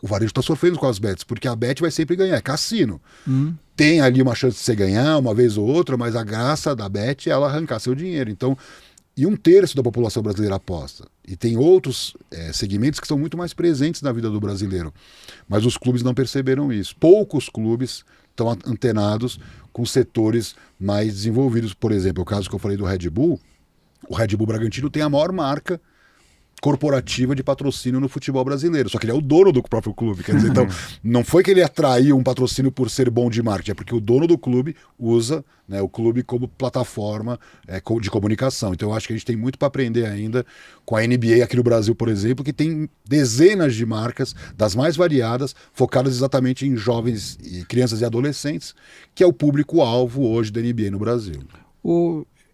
[SPEAKER 1] O varejo está sofrendo com as bets, porque a bet vai sempre ganhar, é cassino. Tem ali uma chance de você ganhar uma vez ou outra, mas a graça da bet é ela arrancar seu dinheiro. Então, e 1/3 da população brasileira aposta. E tem outros segmentos que são muito mais presentes na vida do brasileiro. Mas os clubes não perceberam isso. Poucos clubes estão antenados com setores mais desenvolvidos. Por exemplo, o caso que eu falei do Red Bull, o Red Bull Bragantino tem a maior marca corporativa de patrocínio no futebol brasileiro, só que ele é o dono do próprio clube, quer dizer, então não foi que ele atraiu um patrocínio por ser bom de marketing, é porque o dono do clube usa, né, o clube como plataforma de comunicação. Então eu acho que a gente tem muito para aprender ainda com a NBA aqui no Brasil, por exemplo, que tem dezenas de marcas, das mais variadas, focadas exatamente em jovens e crianças e adolescentes, que é o público-alvo hoje da NBA no Brasil.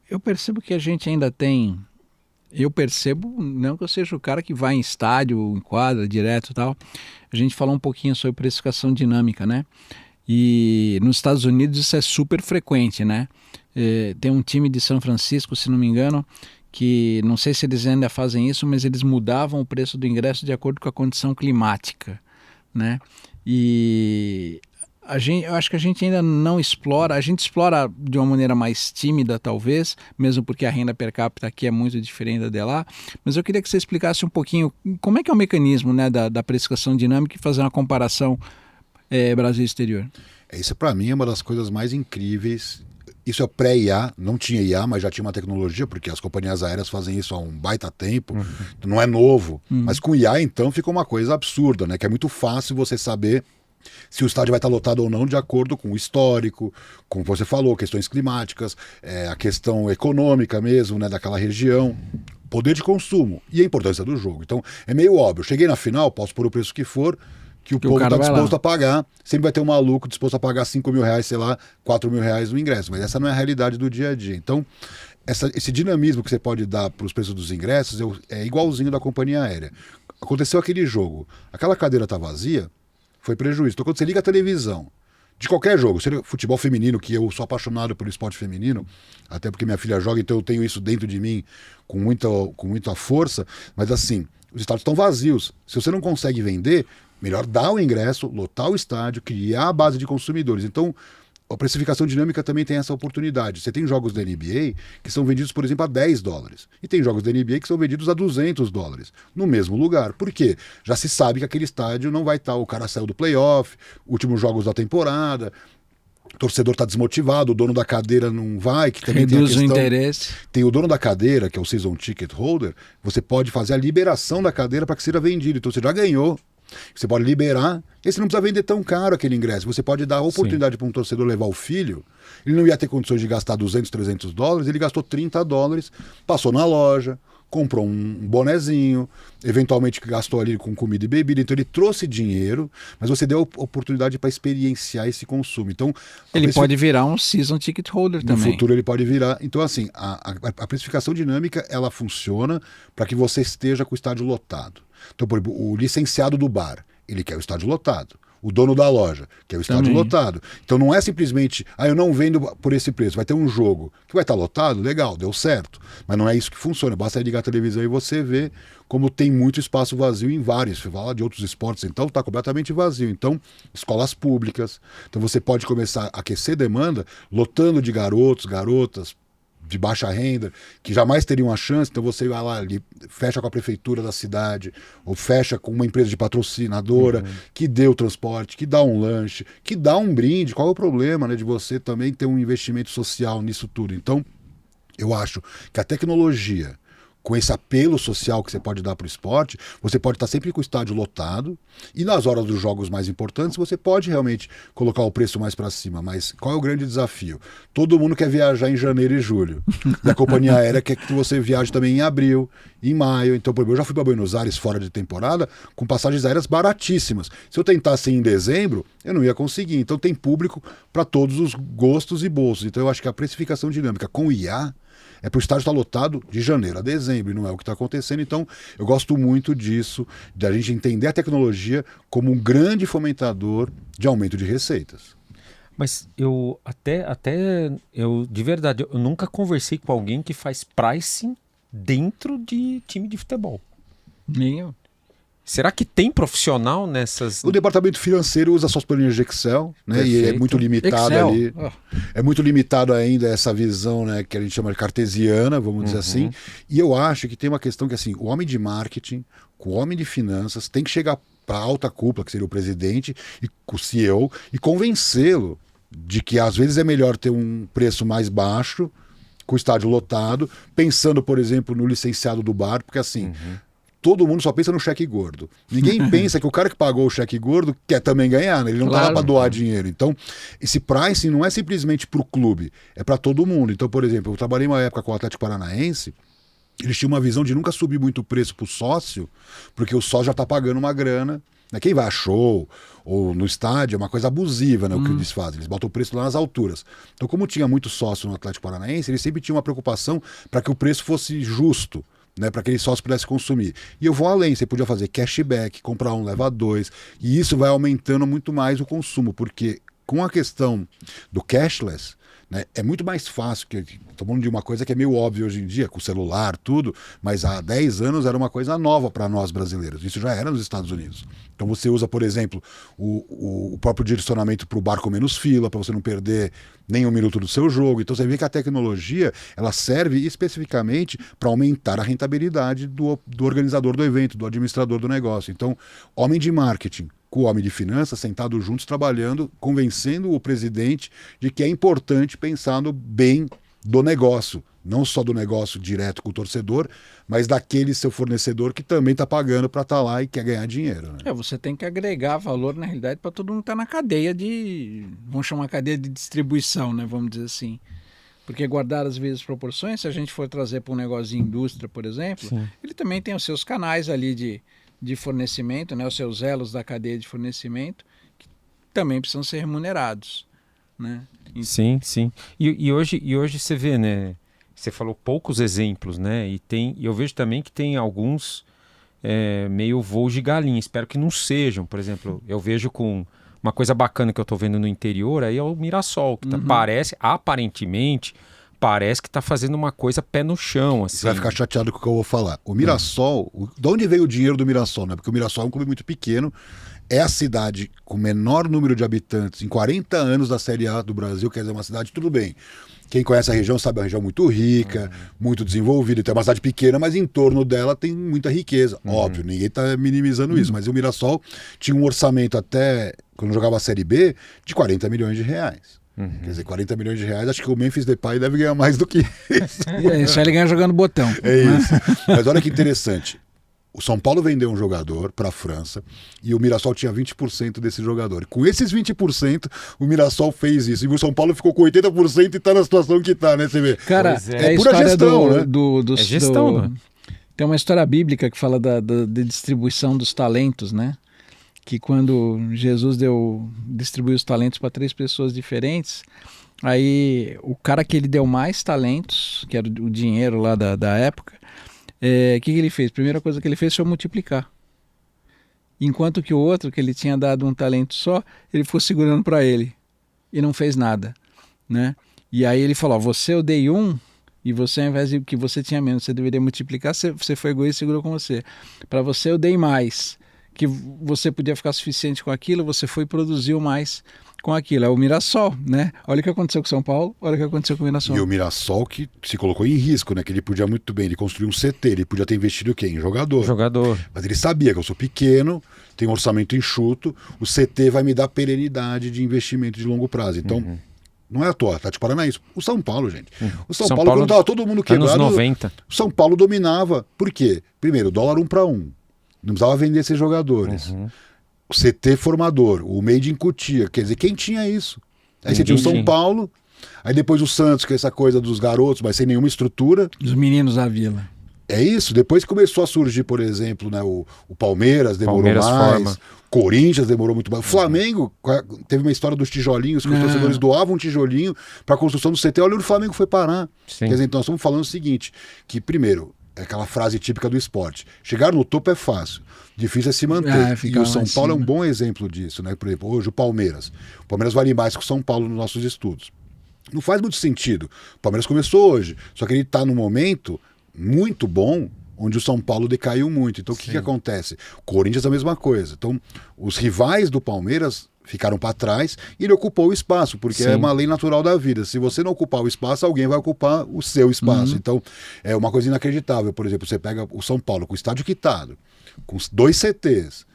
[SPEAKER 2] Eu percebo que a gente ainda tem... Eu percebo, não que eu seja o cara que vai em estádio, em quadra, direto e tal. A gente falou um pouquinho sobre precificação dinâmica, né? E nos Estados Unidos isso é super frequente, né? Tem um time de São Francisco, se não me engano, que não sei se eles ainda fazem isso, mas eles mudavam o preço do ingresso de acordo com a condição climática, né? E... eu acho que a gente ainda não explora, a gente explora de uma maneira mais tímida talvez, mesmo porque a renda per capita aqui é muito diferente da de lá, mas eu queria que você explicasse um pouquinho como é que é o mecanismo, né, da precificação dinâmica e fazer uma comparação Brasil exterior.
[SPEAKER 1] Isso para mim é uma das coisas mais incríveis. Isso é pré-IA, não tinha IA, mas já tinha uma tecnologia, porque as companhias aéreas fazem isso há um baita tempo, não é novo, mas com IA então fica uma coisa absurda, né, que é muito fácil você saber se o estádio vai estar lotado ou não de acordo com o histórico, como você falou, questões climáticas, a questão econômica mesmo, né, daquela região, poder de consumo e a importância do jogo. Então é meio óbvio, cheguei na final, posso pôr o preço que for, que o povo está disposto a pagar, sempre vai ter um maluco disposto a pagar 5 mil reais, sei lá, 4 mil reais no ingresso, mas essa não é a realidade do dia a dia. Então esse dinamismo que você pode dar para os preços dos ingressos é igualzinho da companhia aérea. Aconteceu aquele jogo, aquela cadeira está vazia, foi prejuízo. Então, quando você liga a televisão, de qualquer jogo, seja futebol feminino, que eu sou apaixonado pelo esporte feminino, até porque minha filha joga, então eu tenho isso dentro de mim com muita força, mas assim, os estádios estão vazios. Se você não consegue vender, melhor dar o ingresso, lotar o estádio, criar a base de consumidores. Então, a precificação dinâmica também tem essa oportunidade. Você tem jogos da NBA que são vendidos, por exemplo, a $10. E tem jogos da NBA que são vendidos a $200 no mesmo lugar. Por quê? Já se sabe que aquele estádio não vai estar, o cara saiu do playoff, últimos jogos da temporada, o torcedor está desmotivado, o dono da cadeira não vai, que também
[SPEAKER 2] reduz
[SPEAKER 1] tem a questão,
[SPEAKER 2] o interesse.
[SPEAKER 1] Tem o dono da cadeira, que é o season ticket holder, você pode fazer a liberação da cadeira para que seja vendido. Então você já ganhou. Você pode liberar, e você não precisa vender tão caro aquele ingresso. Você pode dar a oportunidade para um torcedor levar o filho. Ele não ia ter condições de gastar $200, $300, ele gastou $30, passou na loja, comprou um bonezinho, eventualmente gastou ali com comida e bebida. Então ele trouxe dinheiro, mas você deu a oportunidade para experienciar esse consumo. Então
[SPEAKER 2] ele pode virar um season ticket holder também.
[SPEAKER 1] No futuro ele pode virar. Então assim, a precificação dinâmica, ela funciona para que você esteja com o estádio lotado. Então, por exemplo, o licenciado do bar, ele quer o estádio lotado. O dono da loja quer o estádio
[SPEAKER 2] também
[SPEAKER 1] lotado. Então não é simplesmente, eu não vendo por esse preço, vai ter um jogo que vai estar lotado, legal, deu certo. Mas não é isso que funciona, basta ligar a televisão e você vê como tem muito espaço vazio em vários. Você fala de outros esportes, então está completamente vazio. Então, escolas públicas, então você pode começar a aquecer demanda, lotando de garotos, garotas, de baixa renda, que jamais teriam a chance. Então você vai lá, fecha com a prefeitura da cidade, ou fecha com uma empresa de patrocinadora, que dê o transporte, que dá um lanche, que dá um brinde. Qual é o problema, né, de você também ter um investimento social nisso tudo? Então, eu acho que a tecnologia, com esse apelo social que você pode dar para o esporte, você pode estar sempre com o estádio lotado, e nas horas dos jogos mais importantes você pode realmente colocar o preço mais para cima. Mas qual é o grande desafio? Todo mundo quer viajar em janeiro e julho. E a companhia aérea quer que você viaje também em abril, em maio. Então, por exemplo, eu já fui para Buenos Aires fora de temporada com passagens aéreas baratíssimas. Se eu tentasse ir em dezembro, eu não ia conseguir. Então tem público para todos os gostos e bolsos. Então eu acho que a precificação dinâmica com o IA é para o estádio estar lotado de janeiro a dezembro, e não é o que está acontecendo. Então, eu gosto muito disso, da gente entender a tecnologia como um grande fomentador de aumento de receitas.
[SPEAKER 3] Mas eu de verdade, eu nunca conversei com alguém que faz pricing dentro de time de futebol.
[SPEAKER 2] Nem eu.
[SPEAKER 3] Será que tem profissional nessas...
[SPEAKER 1] O departamento financeiro usa suas planilhas de Excel, né? E é muito limitado
[SPEAKER 2] Excel.
[SPEAKER 1] ali. É muito limitado ainda essa visão, né, que a gente chama de cartesiana, vamos dizer assim. E eu acho que tem uma questão que, assim, o homem de marketing, o homem de finanças tem que chegar para a alta cúpula, que seria o presidente e o CEO, e convencê-lo de que às vezes é melhor ter um preço mais baixo, com o estádio lotado, pensando, por exemplo, no licenciado do bar, porque assim... Todo mundo só pensa no cheque gordo. Ninguém pensa que o cara que pagou o cheque gordo quer também ganhar, né? Ele não tá lá para doar dinheiro. Então, esse pricing não é simplesmente para o clube, é para todo mundo. Então, por exemplo, eu trabalhei uma época com o Atlético Paranaense, eles tinham uma visão de nunca subir muito o preço para o sócio, porque o sócio já está pagando uma grana. Né? Quem vai a show ou no estádio é uma coisa abusiva, né? O que eles fazem. Eles botam o preço lá nas alturas. Então, como tinha muito sócio no Atlético Paranaense, eles sempre tinham uma preocupação para que o preço fosse justo, né, para que ele sócio pudesse consumir. E eu vou além, você podia fazer cashback, comprar um, leva dois, e isso vai aumentando muito mais o consumo, porque com a questão do cashless, né, é muito mais fácil, que estou falando de uma coisa que é meio óbvia hoje em dia, com o celular, tudo, mas há 10 anos era uma coisa nova para nós brasileiros, isso já era nos Estados Unidos. Então você usa, por exemplo, o próprio direcionamento para o bar com menos fila, para você não perder nem um minuto do seu jogo. Então você vê que a tecnologia, ela serve especificamente para aumentar a rentabilidade do organizador do evento, do administrador do negócio. Então, homem de marketing com o homem de finanças, sentados juntos, trabalhando, convencendo o presidente de que é importante pensar no bem do negócio, não só do negócio direto com o torcedor, mas daquele seu fornecedor que também está pagando para estar lá e quer ganhar dinheiro. Né?
[SPEAKER 2] Você tem que agregar valor, na realidade, para todo mundo estar na cadeia vamos chamar cadeia de distribuição, né? Vamos dizer assim. Porque guardar as devidas proporções, se a gente for trazer para um negócio de indústria, por exemplo, ele também tem os seus canais ali de fornecimento, né? Os seus elos da cadeia de fornecimento, que também precisam ser remunerados. Né?
[SPEAKER 3] Sim. E hoje você vê, né? Você falou poucos exemplos, né? E eu vejo também que tem alguns meio voos de galinha. Espero que não sejam. Por exemplo, eu vejo com uma coisa bacana que eu estou vendo no interior, aí é o Mirassol, que aparentemente que está fazendo uma coisa pé no chão. Assim.
[SPEAKER 1] Você vai ficar chateado com o que eu vou falar. O Mirassol, de onde veio o dinheiro do Mirassol? Né? Porque o Mirassol é um clube muito pequeno, é a cidade com o menor número de habitantes em 40 anos da Série A do Brasil, quer dizer, uma cidade, tudo bem. Quem conhece a região sabe, é uma região muito rica, muito desenvolvida. Então é uma cidade pequena, mas em torno dela tem muita riqueza. Óbvio, ninguém está minimizando isso. Mas o Mirassol tinha um orçamento até, quando jogava a Série B, de 40 milhões de reais. Quer dizer, 40 milhões de reais, acho que o Memphis Depay deve ganhar mais do que isso.
[SPEAKER 2] Isso aí ele ganha jogando botão.
[SPEAKER 1] É isso. Mas olha que interessante. O São Paulo vendeu um jogador para a França e o Mirassol tinha 20% desse jogador. Com esses 20%, o Mirassol fez isso. E o São Paulo ficou com 80% e está na situação que está, né? Você vê.
[SPEAKER 2] Cara,
[SPEAKER 1] é
[SPEAKER 2] a
[SPEAKER 1] pura
[SPEAKER 2] história
[SPEAKER 1] gestão, né?
[SPEAKER 3] É gestão, né?
[SPEAKER 2] Tem uma história bíblica que fala da distribuição dos talentos, né? Que quando Jesus distribuiu os talentos para 3 pessoas diferentes, aí o cara que ele deu mais talentos, que era o dinheiro lá da época, que ele fez? Primeira coisa que ele fez foi multiplicar. Enquanto que o outro, que ele tinha dado um talento só, ele ficou segurando para ele e não fez nada, né? E aí ele falou, você eu dei 1 e você, ao invés de que você tinha menos, você deveria multiplicar, você foi egoísta e segurou com você. Para você eu dei mais, que você podia ficar suficiente com aquilo, você foi e produziu mais com aquilo. É o Mirassol, né? Olha o que aconteceu com o São Paulo, olha o que aconteceu com o Mirassol.
[SPEAKER 1] E o Mirassol que se colocou em risco, né? Que ele podia muito bem, ele construiu um CT, ele podia ter investido quem? Em jogador. Mas ele sabia que eu sou pequeno, tenho um orçamento enxuto, o CT vai me dar perenidade de investimento de longo prazo. Então, não é à toa, Atlético Paranaense. O São Paulo, gente. O São Paulo, quando estava todo mundo quebrado,
[SPEAKER 3] anos 90.
[SPEAKER 1] o São Paulo dominava. Por quê? Primeiro, dólar 1-1. Não precisava vender esses jogadores. O CT formador, o Made in Cotia, quer dizer, quem tinha isso? Aí você tinha o São Paulo, aí depois o Santos, que é essa coisa dos garotos, mas sem nenhuma estrutura.
[SPEAKER 2] Os meninos da vila.
[SPEAKER 1] É isso, depois começou a surgir, por exemplo, né, o Palmeiras demorou mais,
[SPEAKER 3] forma.
[SPEAKER 1] Corinthians demorou muito mais. O Flamengo teve uma história dos tijolinhos, que os torcedores doavam um tijolinho para a construção do CT. Olha onde o Flamengo foi parar. Quer dizer, então nós estamos falando o seguinte, que primeiro, é aquela frase típica do esporte, chegar no topo é fácil, difícil é se manter. E o São Paulo é um bom exemplo disso, né? Por exemplo, hoje o Palmeiras vale mais que o São Paulo nos nossos estudos. Não faz muito sentido. O Palmeiras começou hoje, só que ele está num momento muito bom, onde o São Paulo decaiu muito. Então o que acontece? O Corinthians é a mesma coisa. Então os rivais do Palmeiras ficaram para trás e ele ocupou o espaço, porque é uma lei natural da vida. Se você não ocupar o espaço, alguém vai ocupar o seu espaço. Então é uma coisa inacreditável. Por exemplo, você pega o São Paulo com o estádio quitado, com 2 CTs,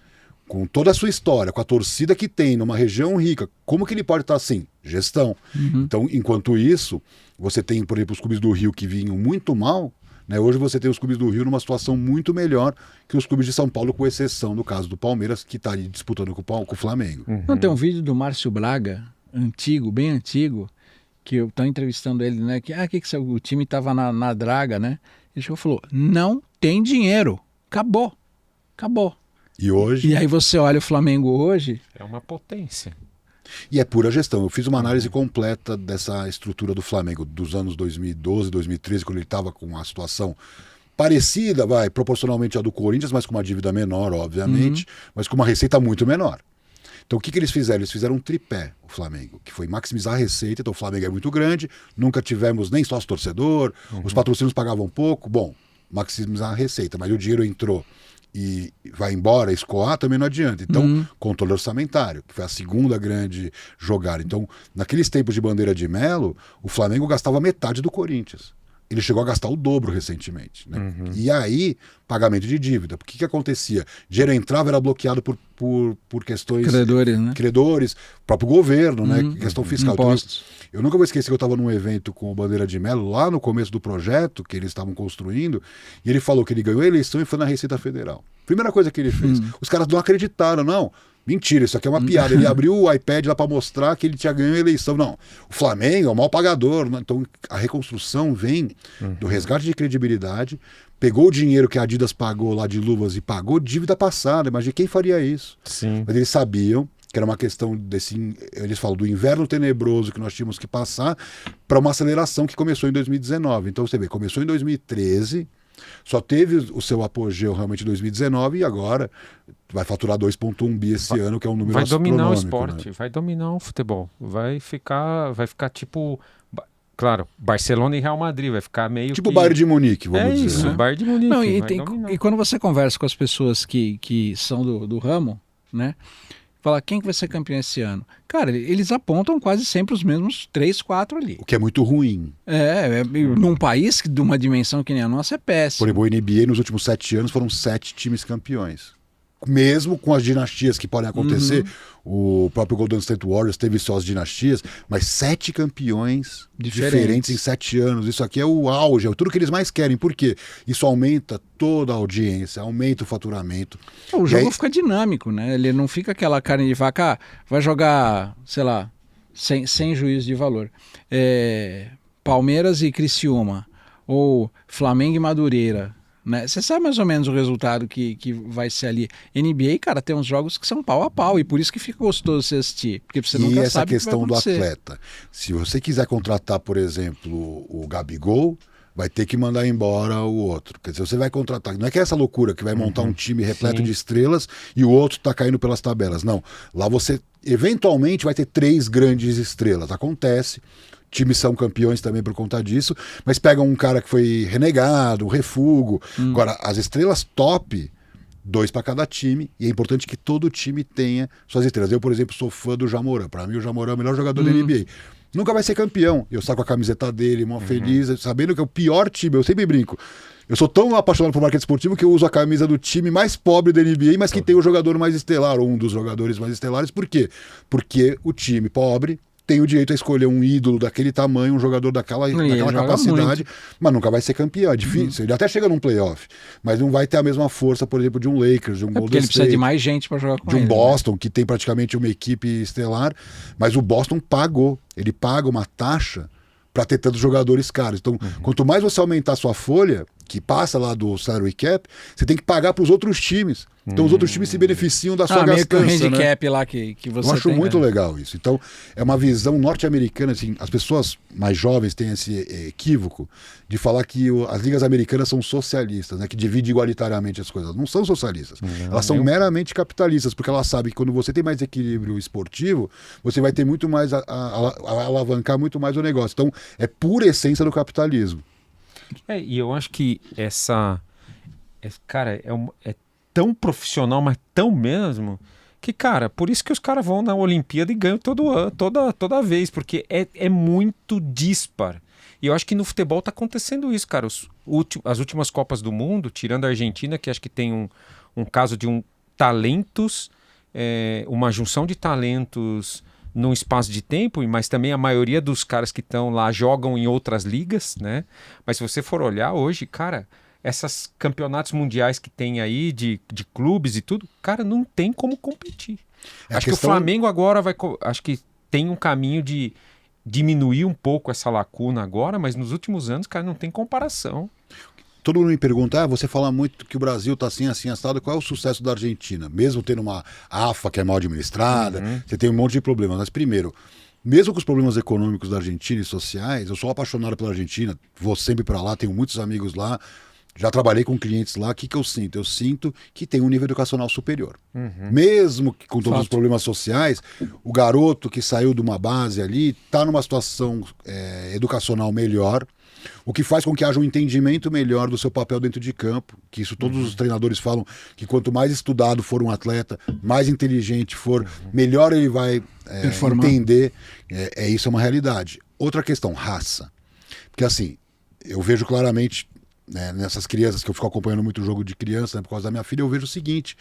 [SPEAKER 1] com toda a sua história, com a torcida que tem numa região rica, como que ele pode estar assim? Gestão. Então, enquanto isso, você tem, por exemplo, os clubes do Rio que vinham muito mal, né? Hoje você tem os clubes do Rio numa situação muito melhor que os clubes de São Paulo, com exceção do caso do Palmeiras, que está ali disputando com o Flamengo.
[SPEAKER 2] Não, tem um vídeo do Márcio Braga, antigo, bem antigo, que eu estou entrevistando ele, né? Que o time estava na draga, né? Ele chegou e falou, não tem dinheiro, acabou.
[SPEAKER 1] E hoje?
[SPEAKER 2] E aí você olha o Flamengo hoje...
[SPEAKER 3] É uma potência.
[SPEAKER 1] E é pura gestão. Eu fiz uma análise completa dessa estrutura do Flamengo dos anos 2012, 2013, quando ele estava com uma situação parecida, proporcionalmente à do Corinthians, mas com uma dívida menor, obviamente, mas com uma receita muito menor. Então o que eles fizeram? Eles fizeram um tripé, o Flamengo, que foi maximizar a receita. Então o Flamengo é muito grande, nunca tivemos nem sócio torcedor, os patrocínios pagavam pouco. Bom, maximizar a receita, mas o dinheiro entrou e vai embora, escoar, também não adianta. Então, controle orçamentário, que foi a segunda grande jogada. Então, naqueles tempos de Bandeira de Melo, o Flamengo gastava metade do Corinthians. Ele chegou a gastar o dobro recentemente, né? E aí, pagamento de dívida. Porque o que acontecia? Dinheiro entrava, era bloqueado por questões...
[SPEAKER 2] Credores, né?
[SPEAKER 1] Credores, próprio governo, né? Questão fiscal.
[SPEAKER 2] Impostos.
[SPEAKER 1] Então, eu nunca vou esquecer que eu estava num evento com o Bandeira de Melo, lá no começo do projeto que eles estavam construindo, e ele falou que ele ganhou a eleição e foi na Receita Federal. Primeira coisa que ele fez. Os caras não acreditaram, não. Mentira, isso aqui é uma piada. Ele abriu o iPad lá para mostrar que ele tinha ganho a eleição. Não, o Flamengo é o maior pagador. Né? Então a reconstrução vem do resgate de credibilidade, pegou o dinheiro que a Adidas pagou lá de luvas e pagou dívida passada. Imagina quem faria isso.
[SPEAKER 3] Sim.
[SPEAKER 1] Mas eles sabiam que era uma questão desse, eles falam, do inverno tenebroso que nós tínhamos que passar para uma aceleração que começou em 2019. Então você vê, começou em 2013, só teve o seu apogeu realmente em 2019 e agora vai faturar 2,1 bi esse ano, que é um número astronômico.
[SPEAKER 3] Vai dominar o esporte, né? Vai dominar o futebol. Vai ficar tipo... Claro, Barcelona e Real Madrid vai ficar meio
[SPEAKER 1] tipo o Bayern de Munique, vamos dizer.
[SPEAKER 3] O Bayern de Munique.
[SPEAKER 2] Não, e quando você conversa com as pessoas que são do ramo, né? Fala, quem que vai ser campeão esse ano? Cara, eles apontam quase sempre os mesmos 3, 4 ali.
[SPEAKER 1] O que é muito ruim.
[SPEAKER 2] Num país de uma dimensão que nem a nossa é péssimo.
[SPEAKER 1] Por exemplo, o NBA nos últimos 7 anos foram 7 times campeões. Mesmo com as dinastias que podem acontecer, o próprio Golden State Warriors teve suas dinastias, mas 7 campeões diferentes em 7 anos. Isso aqui é o auge, é tudo que eles mais querem. Por quê? Isso aumenta toda a audiência, aumenta o faturamento.
[SPEAKER 2] O jogo fica dinâmico, né? Ele não fica aquela carne de vaca, vai jogar, sei lá, sem juízo de valor. Palmeiras e Criciúma, ou Flamengo e Madureira, né? Você sabe mais ou menos o resultado que vai ser ali. NBA, cara, tem uns jogos que são pau a pau, e por isso que fica gostoso você assistir, porque você nunca sabe o que vai acontecer. E essa questão do atleta,
[SPEAKER 1] se você quiser contratar, por exemplo, o Gabigol, vai ter que mandar embora o outro. Quer dizer, você vai contratar, não é que é essa loucura que vai montar um time repleto de estrelas e o outro tá caindo pelas tabelas, não. Lá você eventualmente vai ter 3 grandes estrelas, acontece. Times são campeões também por conta disso, mas pegam um cara que foi renegado, um refugo. Agora, as estrelas top, 2 para cada time, e é importante que todo time tenha suas estrelas. Eu, por exemplo, sou fã do Jamoran. Para mim, o Jamoran é o melhor jogador da NBA. Nunca vai ser campeão. Eu saco a camiseta dele, mó feliz, sabendo que é o pior time. Eu sempre brinco. Eu sou tão apaixonado por marketing esportivo que eu uso a camisa do time mais pobre da NBA, mas que tem o jogador mais estelar, ou um dos jogadores mais estelares. Por quê? Porque o time pobre tem o direito a escolher um ídolo daquele tamanho, um jogador daquela capacidade, mas nunca vai ser campeão. É difícil. Ele até chega num playoff, mas não vai ter a mesma força, por exemplo, de um Lakers, de um Golden State.
[SPEAKER 2] Porque ele precisa de mais gente para jogar com ele.
[SPEAKER 1] De um Boston, que tem praticamente uma equipe estelar, mas o Boston pagou. Ele paga uma taxa para ter tantos jogadores caros. Então, quanto mais você aumentar a sua folha, que passa lá do salary cap, você tem que pagar para os outros times. Então os outros times se beneficiam da sua gastança.
[SPEAKER 2] Meio que o handicap lá que você
[SPEAKER 1] Eu acho
[SPEAKER 2] tem,
[SPEAKER 1] muito legal isso. Então é uma visão norte-americana. Assim, as pessoas mais jovens têm esse equívoco de falar que as ligas americanas são socialistas, né, que dividem igualitariamente as coisas. Não são socialistas. Elas são meramente capitalistas, porque elas sabem que quando você tem mais equilíbrio esportivo, você vai ter muito mais a alavancar muito mais o negócio. Então é pura essência do capitalismo.
[SPEAKER 3] E eu acho que cara, é tão profissional, mas tão mesmo, que, cara, por isso que os caras vão na Olimpíada e ganham toda vez, porque é muito dispar. E eu acho que no futebol tá acontecendo isso, cara. As últimas Copas do Mundo, tirando a Argentina, que acho que tem um caso de talentos, uma junção de talentos num espaço de tempo, mas também a maioria dos caras que estão lá jogam em outras ligas, né? Mas se você for olhar hoje, cara, esses campeonatos mundiais que tem aí de clubes e tudo, cara, não tem como competir. Acho que o Flamengo agora acho que tem um caminho de diminuir um pouco essa lacuna agora, mas nos últimos anos, cara, não tem comparação.
[SPEAKER 1] Todo mundo me pergunta, você fala muito que o Brasil está assim, assado, qual é o sucesso da Argentina? Mesmo tendo uma AFA que é mal administrada, você tem um monte de problemas. Mas primeiro, mesmo com os problemas econômicos da Argentina e sociais, eu sou apaixonado pela Argentina, vou sempre para lá, tenho muitos amigos lá, já trabalhei com clientes lá, o que eu sinto? Eu sinto que tem um nível educacional superior. Mesmo que com todos os problemas sociais, o garoto que saiu de uma base ali está numa situação educacional melhor, o que faz com que haja um entendimento melhor do seu papel dentro de campo, que isso todos os treinadores falam, que quanto mais estudado for um atleta, mais inteligente for, melhor ele vai entender. Isso é uma realidade. Outra questão, raça. Porque assim, eu vejo claramente, né, nessas crianças, que eu fico acompanhando muito o jogo de criança, né, por causa da minha filha, eu vejo o seguinte,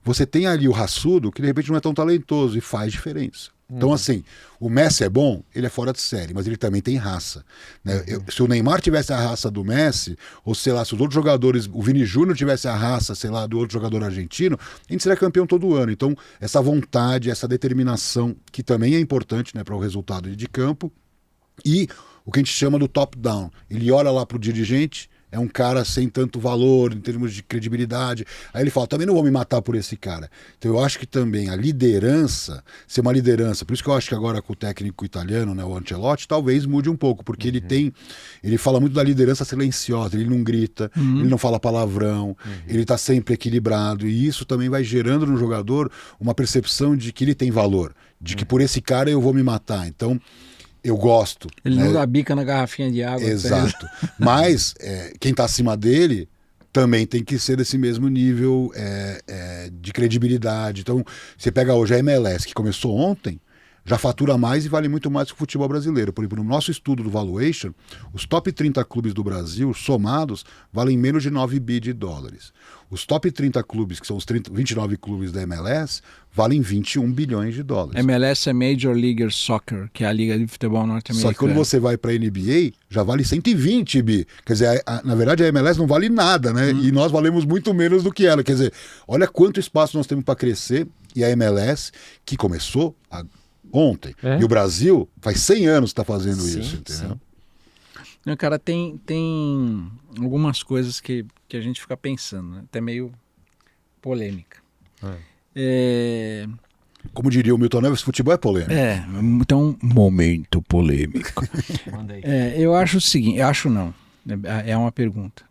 [SPEAKER 1] você tem ali o raçudo, que de repente não é tão talentoso e faz diferença. Então, assim, o Messi é bom, ele é fora de série, mas ele também tem raça. Né? Se o Neymar tivesse a raça do Messi, ou sei lá, se os outros jogadores, o Vini Júnior tivesse a raça, sei lá, do outro jogador argentino, a gente seria campeão todo ano. Então, essa vontade, essa determinação, que também é importante, né, para o resultado de campo, e o que a gente chama do top-down. Ele olha lá para o dirigente, é um cara sem tanto valor em termos de credibilidade. Aí ele fala, também não vou me matar por esse cara. Então eu acho que também a liderança, ser uma liderança, por isso que eu acho que agora com o técnico italiano, né, o Ancelotti, talvez mude um pouco, porque ele fala muito da liderança silenciosa, ele não grita, ele não fala palavrão, ele está sempre equilibrado, e isso também vai gerando no jogador uma percepção de que ele tem valor, de que por esse cara eu vou me matar. Então, eu gosto.
[SPEAKER 2] Ele não dá bica na garrafinha de água.
[SPEAKER 1] Exato. Mas quem está acima dele também tem que ser desse mesmo nível de credibilidade. Então, você pega hoje a MLS, que começou ontem, já fatura mais e vale muito mais que o futebol brasileiro. Por exemplo, no nosso estudo do Valuation, os top 30 clubes do Brasil, somados, valem menos de 9 bi de dólares. Os top 30 clubes, que são os 29 clubes da MLS, valem 21 bilhões de dólares.
[SPEAKER 2] MLS é Major League Soccer, que é a liga de futebol norte-americana.
[SPEAKER 1] Só que quando você vai para a NBA, já vale 120 bi. Quer dizer, na verdade a MLS não vale nada, né? E nós valemos muito menos do que ela. Quer dizer, olha quanto espaço nós temos para crescer. E a MLS, que começou ontem. E o Brasil faz 100 anos que está fazendo isso, entendeu?
[SPEAKER 2] Não, cara, tem algumas coisas que a gente fica pensando, né? Até meio polêmica.
[SPEAKER 1] Como diria o Milton Neves, futebol é polêmico.
[SPEAKER 2] Então, momento polêmico.
[SPEAKER 3] Manda aí.
[SPEAKER 2] Eu acho o seguinte, é uma pergunta.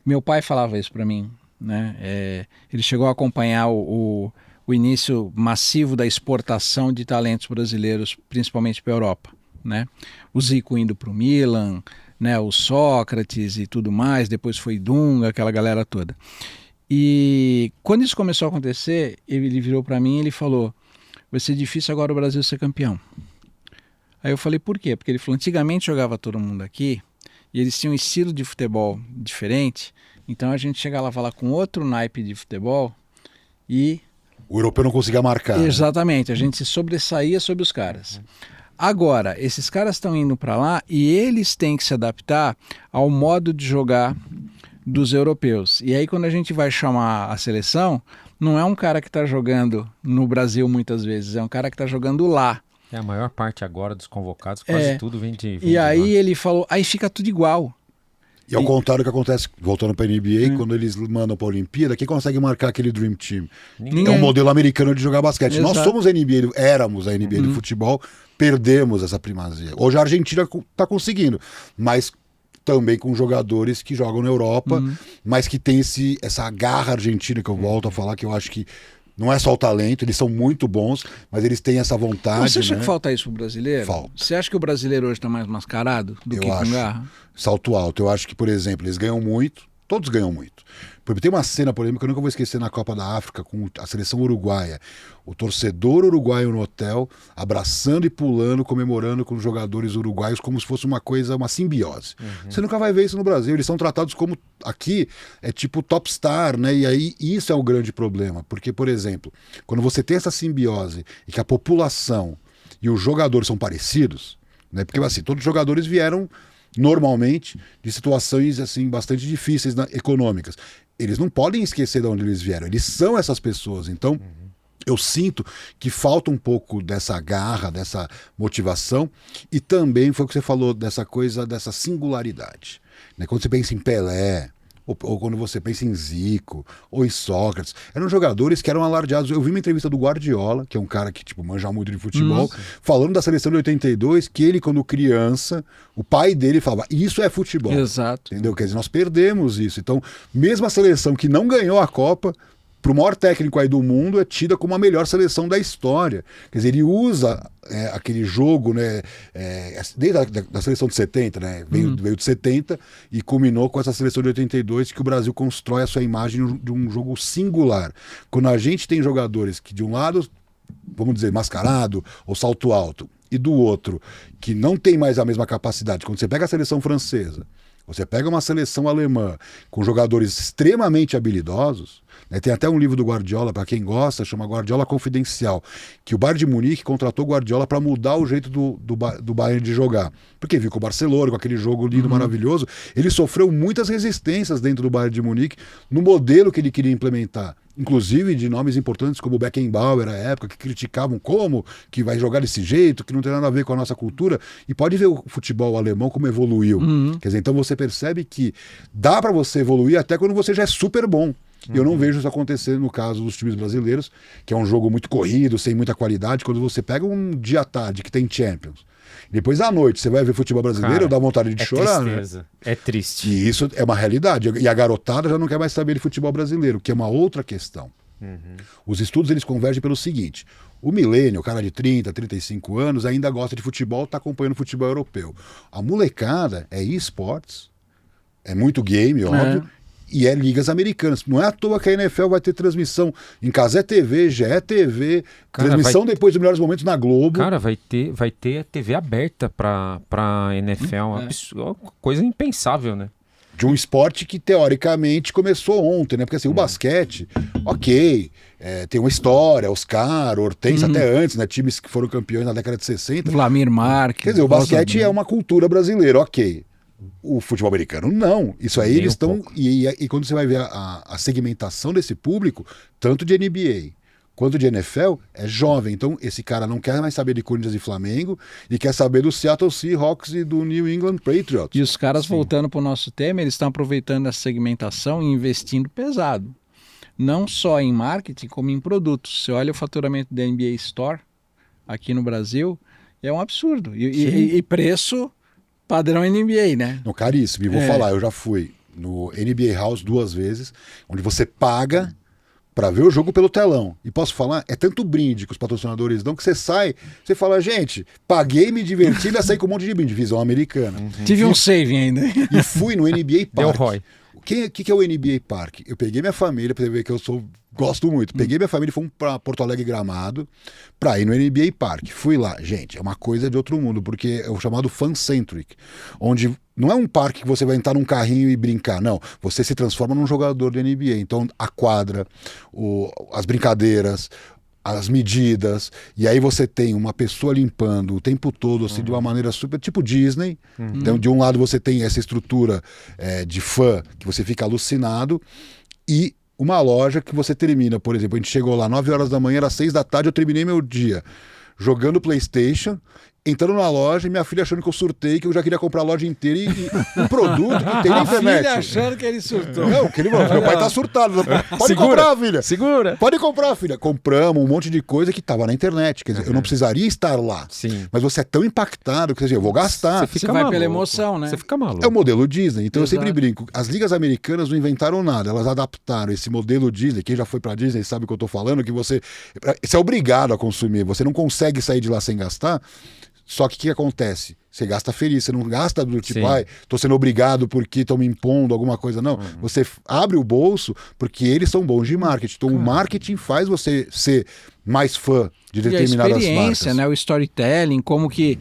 [SPEAKER 2] Meu pai falava isso para mim, né? Ele chegou a acompanhar o início massivo da exportação de talentos brasileiros, principalmente para a Europa, né? O Zico indo para o Milan, né? O Sócrates e tudo mais, depois foi Dunga, aquela galera toda. E quando isso começou a acontecer, ele virou para mim e ele falou: vai ser difícil agora o Brasil ser campeão. Aí eu falei: por quê? Porque ele falou: antigamente jogava todo mundo aqui e eles tinham um estilo de futebol diferente, então a gente chegava lá com outro naipe de futebol e
[SPEAKER 1] o europeu não conseguia marcar.
[SPEAKER 2] Exatamente, a gente se sobressaía sobre os caras. Agora, esses caras estão indo para lá e eles têm que se adaptar ao modo de jogar dos europeus. E aí quando a gente vai chamar a seleção, não é um cara que está jogando no Brasil muitas vezes, é um cara que está jogando lá.
[SPEAKER 3] A maior parte agora dos convocados, quase tudo vem de
[SPEAKER 2] E aí
[SPEAKER 3] lá.
[SPEAKER 2] ele falou, aí fica tudo igual.
[SPEAKER 1] E ao contrário do que acontece, voltando para a NBA, quando eles mandam para a Olimpíada, quem consegue marcar aquele Dream Team?
[SPEAKER 2] Ninguém.
[SPEAKER 1] É um modelo americano de jogar basquete.
[SPEAKER 2] Exato.
[SPEAKER 1] Nós somos a NBA, éramos a NBA de futebol, perdemos essa primazia. Hoje a Argentina está conseguindo, mas também com jogadores que jogam na Europa, mas que tem essa garra argentina que eu volto a falar, que eu acho que não é só o talento, eles são muito bons, mas eles têm essa vontade.
[SPEAKER 2] Você acha
[SPEAKER 1] né?
[SPEAKER 2] que falta isso pro brasileiro?
[SPEAKER 1] Falta.
[SPEAKER 2] Você acha que o brasileiro hoje está mais mascarado do que com garra?
[SPEAKER 1] Salto alto. Eu acho que, por exemplo, eles ganham muito, todos ganham muito. Porque tem uma cena polêmica que eu nunca vou esquecer na Copa da África com a seleção uruguaia. O torcedor uruguaio no hotel, abraçando e pulando, comemorando com os jogadores uruguaios como se fosse uma coisa, uma simbiose. Você nunca vai ver isso no Brasil. Eles são tratados como, aqui, é tipo top star, né? E aí isso é o grande problema. Porque, por exemplo, quando você tem essa simbiose e que a população e os jogadores são parecidos, né? Porque assim, todos os jogadores vieram normalmente de situações assim bastante difíceis econômicas. Eles não podem esquecer de onde eles vieram. Eles são essas pessoas. Então, eu sinto que falta um pouco dessa garra, dessa motivação, e também foi o que você falou, dessa coisa, dessa singularidade. Né? Quando você pensa em Pelé, ou quando você pensa em Zico, ou em Sócrates, eram jogadores que eram alardeados. Eu vi uma entrevista do Guardiola, que é um cara que tipo, manja muito de futebol, falando da seleção de 82, que ele, quando criança, o pai dele falava, isso é futebol.
[SPEAKER 2] Exato.
[SPEAKER 1] Entendeu? Quer dizer, nós perdemos isso. Então, mesmo a seleção que não ganhou a Copa, para o maior técnico aí do mundo, é tida como a melhor seleção da história. Quer dizer, ele usa aquele jogo, né, desde a seleção de 70, né, veio de 70 e culminou com essa seleção de 82, que o Brasil constrói a sua imagem de um jogo singular. Quando a gente tem jogadores que de um lado, vamos dizer, mascarado ou salto alto, e do outro, que não tem mais a mesma capacidade. Quando você pega a seleção francesa, você pega uma seleção alemã com jogadores extremamente habilidosos, né? Tem até um livro do Guardiola, para quem gosta, chama Guardiola Confidencial, que o Bayern de Munique contratou o Guardiola para mudar o jeito do Bayern de jogar. Porque viu que o Barcelona, com aquele jogo lindo, maravilhoso, ele sofreu muitas resistências dentro do Bayern de Munique no modelo que ele queria implementar. Inclusive de nomes importantes como o Beckenbauer, à época, que criticavam como que vai jogar desse jeito, que não tem nada a ver com a nossa cultura. E pode ver o futebol alemão como evoluiu. Quer dizer, então você percebe que dá para você evoluir até quando você já é super bom. E eu não vejo isso acontecer no caso dos times brasileiros, que é um jogo muito corrido, sem muita qualidade. Quando você pega um dia à tarde que tem Champions, depois à noite você vai ver futebol brasileiro, dá vontade de chorar.
[SPEAKER 3] Tristeza.
[SPEAKER 1] Né?
[SPEAKER 3] É triste.
[SPEAKER 1] E isso é uma realidade. E a garotada já não quer mais saber de futebol brasileiro, que é uma outra questão. Os estudos eles convergem pelo seguinte: o milênio, o cara de 30, 35 anos, ainda gosta de futebol, está acompanhando futebol europeu. A molecada é esportes, é muito game, óbvio, E é ligas americanas. Não é à toa que a NFL vai ter transmissão em Cazé TV, GE TV,
[SPEAKER 3] Cara,
[SPEAKER 1] transmissão depois dos melhores momentos na Globo.
[SPEAKER 3] Cara, vai ter a TV aberta pra NFL. Uma coisa impensável, né?
[SPEAKER 1] De um esporte que, teoricamente, começou ontem, né? Porque, assim, o basquete, ok, tem uma história, Oscar, Hortência, até antes, né? Times que foram campeões na década de 60.
[SPEAKER 2] Vlamir Marques.
[SPEAKER 1] Quer dizer, o basquete é uma cultura brasileira, ok. O futebol americano, não. Isso aí,
[SPEAKER 3] Nem
[SPEAKER 1] eles
[SPEAKER 3] um
[SPEAKER 1] estão...
[SPEAKER 3] pouco.
[SPEAKER 1] E quando você vai ver a segmentação desse público, tanto de NBA quanto de NFL, é jovem. Então, esse cara não quer mais saber de Corinthians e Flamengo e quer saber do Seattle Seahawks e do New England Patriots.
[SPEAKER 2] E os caras, voltando para o nosso tema, eles estão aproveitando essa segmentação e investindo pesado. Não só em marketing, como em produtos. Você olha o faturamento da NBA Store aqui no Brasil, é um absurdo. E preço padrão NBA, né?
[SPEAKER 1] Não, caríssimo. E vou falar, eu já fui no NBA House 2 vezes, onde você paga para ver o jogo pelo telão. E posso falar, é tanto brinde que os patrocinadores dão que você sai, você fala, gente, paguei, me diverti, ainda saí com um monte de brinde, divisão americana.
[SPEAKER 2] Tive um saving ainda.
[SPEAKER 1] E fui no NBA
[SPEAKER 3] Deu
[SPEAKER 1] Park.
[SPEAKER 3] ROI.
[SPEAKER 1] O que é o NBA Park? Eu peguei minha família, pra você ver que eu gosto muito. Peguei minha família e fomos para Porto Alegre Gramado para ir no NBA Park. Fui lá. Gente, é uma coisa de outro mundo, porque é o chamado fan-centric, onde não é um parque que você vai entrar num carrinho e brincar, não. Você se transforma num jogador de NBA. Então, a quadra, as brincadeiras, as medidas, e aí você tem uma pessoa limpando o tempo todo, assim, de uma maneira super, tipo Disney. Então, de um lado você tem essa estrutura de fã, que você fica alucinado, e uma loja que você termina, por exemplo, a gente chegou lá 9 horas da manhã, era 6 da tarde, eu terminei meu dia jogando PlayStation, entrando na loja e minha filha achando que eu surtei, que eu já queria comprar a loja inteira e um produto que tem na internet.
[SPEAKER 2] Filha achando que ele surtou.
[SPEAKER 1] Não, meu pai tá surtado. Pode comprar, filha.
[SPEAKER 3] Segura.
[SPEAKER 1] Pode comprar, filha. Compramos um monte de coisa que tava na internet. Quer dizer, eu não precisaria estar lá.
[SPEAKER 3] Sim.
[SPEAKER 1] Mas você é tão impactado que eu vou gastar.
[SPEAKER 2] Você vai pela emoção, né?
[SPEAKER 3] Você fica maluco.
[SPEAKER 1] É o modelo Disney. Então
[SPEAKER 2] Exato.
[SPEAKER 1] eu sempre brinco. As ligas americanas não inventaram nada. Elas adaptaram esse modelo Disney. Quem já foi pra Disney sabe o que eu tô falando. Que você é obrigado a consumir. Você não consegue sair de lá sem gastar. Só que o que acontece? Você gasta feliz, você não gasta do tipo,
[SPEAKER 3] Sim.
[SPEAKER 1] tô sendo obrigado porque estão me impondo alguma coisa. Não, você abre o bolso porque eles são bons de marketing. Então o marketing faz você ser mais fã de
[SPEAKER 2] E a
[SPEAKER 1] determinadas
[SPEAKER 2] experiência,
[SPEAKER 1] marcas.
[SPEAKER 2] né? O storytelling, como que